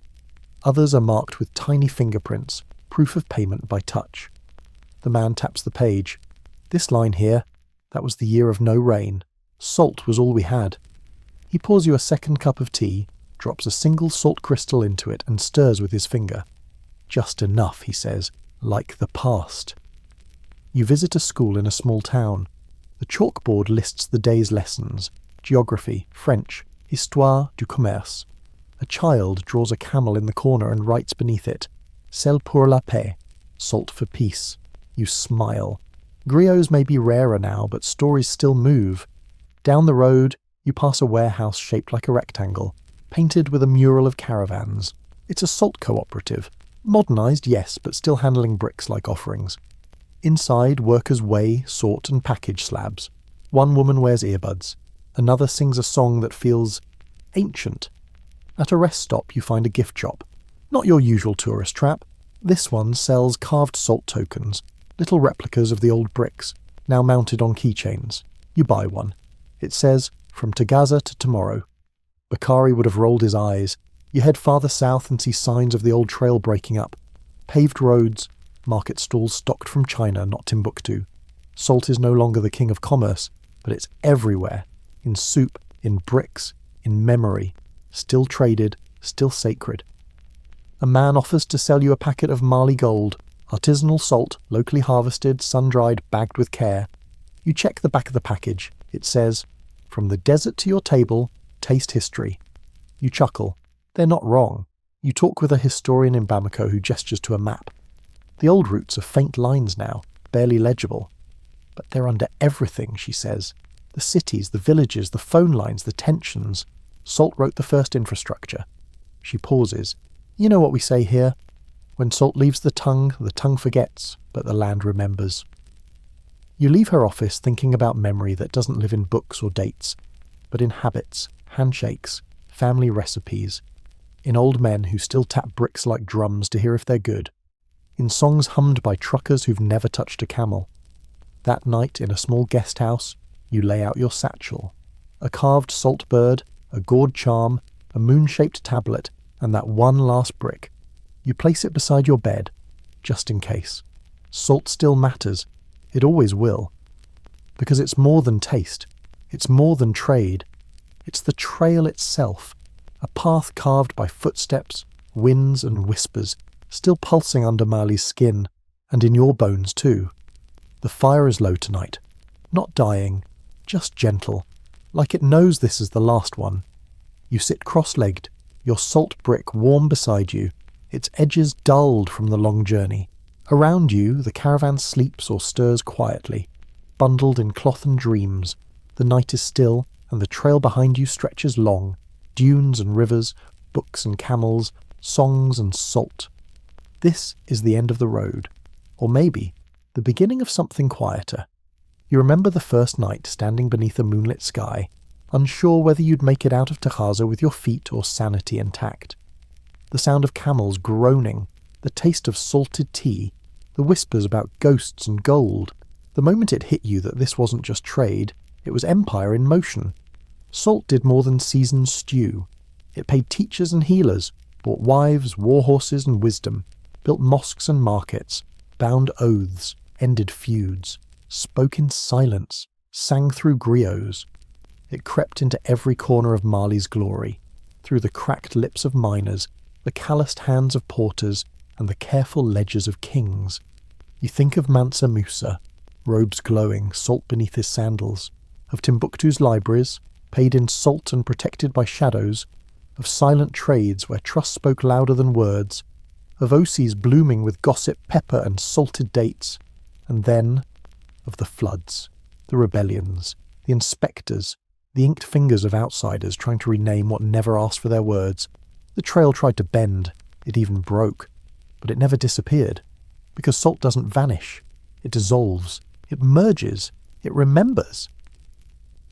Others are marked with tiny fingerprints, proof of payment by touch. The man taps the page. This line here, that was the year of no rain. Salt was all we had. He pours you a second cup of tea, drops a single salt crystal into it and stirs with his finger. Just enough, he says, like the past. You visit a school in a small town. The chalkboard lists the day's lessons: geography, French, histoire du commerce. A child draws a camel in the corner and writes beneath it, Sel pour la paix, salt for peace. You smile. Griots may be rarer now, but stories still move. Down the road, you pass a warehouse shaped like a rectangle, painted with a mural of caravans. It's a salt cooperative. Modernised, yes, but still handling bricks like offerings. Inside, workers weigh, sort and package slabs. One woman wears earbuds. Another sings a song that feels ancient. At a rest stop, you find a gift shop. Not your usual tourist trap. This one sells carved salt tokens, little replicas of the old bricks, now mounted on keychains. You buy one. It says, from Taghaza to tomorrow. Bakari would have rolled his eyes. You head farther south and see signs of the old trail breaking up. Paved roads, market stalls stocked from China, not Timbuktu. Salt is no longer the king of commerce, but it's everywhere. In soup, in bricks, in memory. Still traded, still sacred. A man offers to sell you a packet of Mali gold, artisanal salt, locally harvested, sun-dried, bagged with care. You check the back of the package. It says, from the desert to your table, taste history. You chuckle. They're not wrong. You talk with a historian in Bamako who gestures to a map. The old routes are faint lines now, barely legible. But they're under everything, she says. The cities, the villages, the phone lines, the tensions. Salt wrote the first infrastructure. She pauses. You know what we say here? When salt leaves the tongue forgets, but the land remembers. You leave her office thinking about memory that doesn't live in books or dates, but in habits, handshakes, family recipes, in old men who still tap bricks like drums to hear if they're good, in songs hummed by truckers who've never touched a camel. That night, in a small guest house, you lay out your satchel. A carved salt bird, a gourd charm, a moon-shaped tablet, and that one last brick. You place it beside your bed, just in case. Salt still matters. It always will. Because it's more than taste. It's more than trade. It's the trail itself, a path carved by footsteps, winds and whispers, still pulsing under Mali's skin, and in your bones too. The fire is low tonight. Not dying, just gentle, like it knows this is the last one. You sit cross-legged, your salt brick warm beside you, its edges dulled from the long journey. Around you, the caravan sleeps or stirs quietly, bundled in cloth and dreams. The night is still, and the trail behind you stretches long, dunes and rivers, books and camels, songs and salt. This is the end of the road, or maybe the beginning of something quieter. You remember the first night standing beneath a moonlit sky, unsure whether you'd make it out of Taghaza with your feet or sanity intact. The sound of camels groaning, the taste of salted tea, the whispers about ghosts and gold. The moment it hit you that this wasn't just trade, it was empire in motion. Salt did more than seasoned stew. It paid teachers and healers, bought wives, war horses and wisdom, built mosques and markets, bound oaths, ended feuds, spoke in silence, sang through griots. It crept into every corner of Mali's glory, through the cracked lips of miners, the calloused hands of porters, and the careful ledgers of kings. You think of Mansa Musa, robes glowing, salt beneath his sandals, of Timbuktu's libraries, paid in salt and protected by shadows, of silent trades where trust spoke louder than words, of Osis blooming with gossip, pepper and salted dates, and then of the floods, the rebellions, the inspectors, the inked fingers of outsiders trying to rename what never asked for their words. The trail tried to bend, It even broke. But it never disappeared. Because salt doesn't vanish. It dissolves. It merges. It remembers.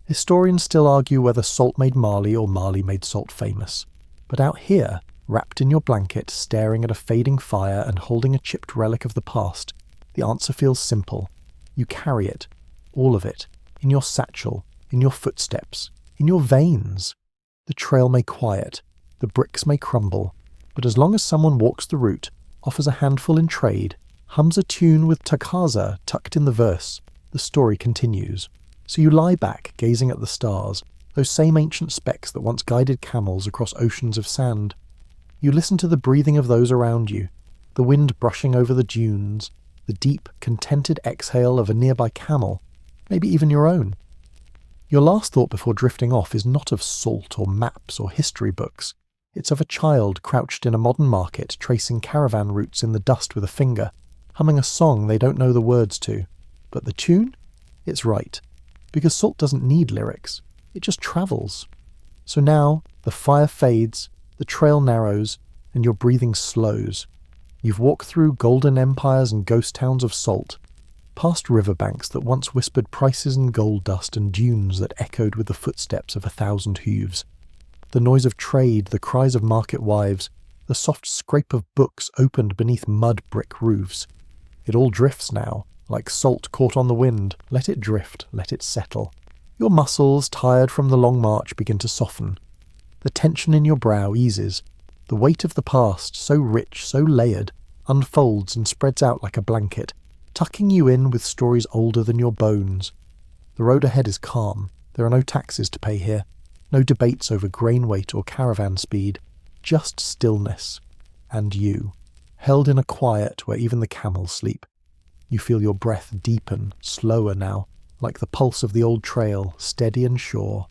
Historians still argue whether salt made Mali or Mali made salt famous. But out here, wrapped in your blanket, staring at a fading fire and holding a chipped relic of the past, the answer feels simple. You carry it, all of it, in your satchel, in your footsteps, in your veins. The trail may quiet, the bricks may crumble, but as long as someone walks the route, offers a handful in trade, hums a tune with Taghaza tucked in the verse, the story continues. So you lie back, gazing at the stars, those same ancient specks that once guided camels across oceans of sand. You listen to the breathing of those around you, the wind brushing over the dunes, the deep, contented exhale of a nearby camel, maybe even your own. Your last thought before drifting off is not of salt or maps or history books. It's of a child crouched in a modern market tracing caravan routes in the dust with a finger, humming a song they don't know the words to. But the tune? It's right. Because salt doesn't need lyrics. It just travels. So now, the fire fades, the trail narrows, and your breathing slows. You've walked through golden empires and ghost towns of salt, past riverbanks that once whispered prices in gold dust and dunes that echoed with the footsteps of 1,000 hooves. The noise of trade, the cries of market wives, the soft scrape of books opened beneath mud brick roofs. It all drifts now, like salt caught on the wind. Let it drift, let it settle. Your muscles, tired from the long march, begin to soften. The tension in your brow eases. The weight of the past, so rich, so layered, unfolds and spreads out like a blanket, tucking you in with stories older than your bones. The road ahead is calm. There are no taxes to pay here, no debates over grain weight or caravan speed, just stillness. And you, held in a quiet where even the camels sleep. You feel your breath deepen, slower now, like the pulse of the old trail, steady and sure.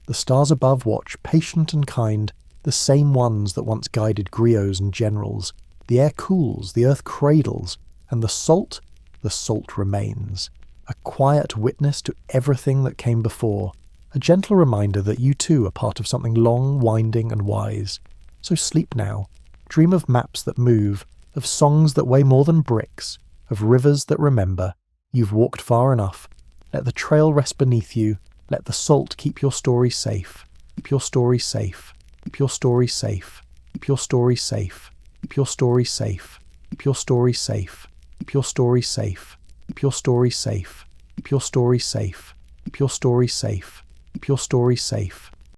The stars above watch, patient and kind, the same ones that once guided griots and generals. The air cools, the earth cradles, and the salt remains. A quiet witness to everything that came before. A gentle reminder that you too are part of something long, winding and wise. So sleep now. Dream of maps that move, of songs that weigh more than bricks, of rivers that remember. You've walked far enough. Let the trail rest beneath you. Let the salt keep your story safe. Keep your story safe. Keep your story safe. Keep your story safe. Keep your story safe. Keep your story safe. Keep your story safe. Keep your story safe. Keep your story safe. Keep your story safe. Keep your story safe.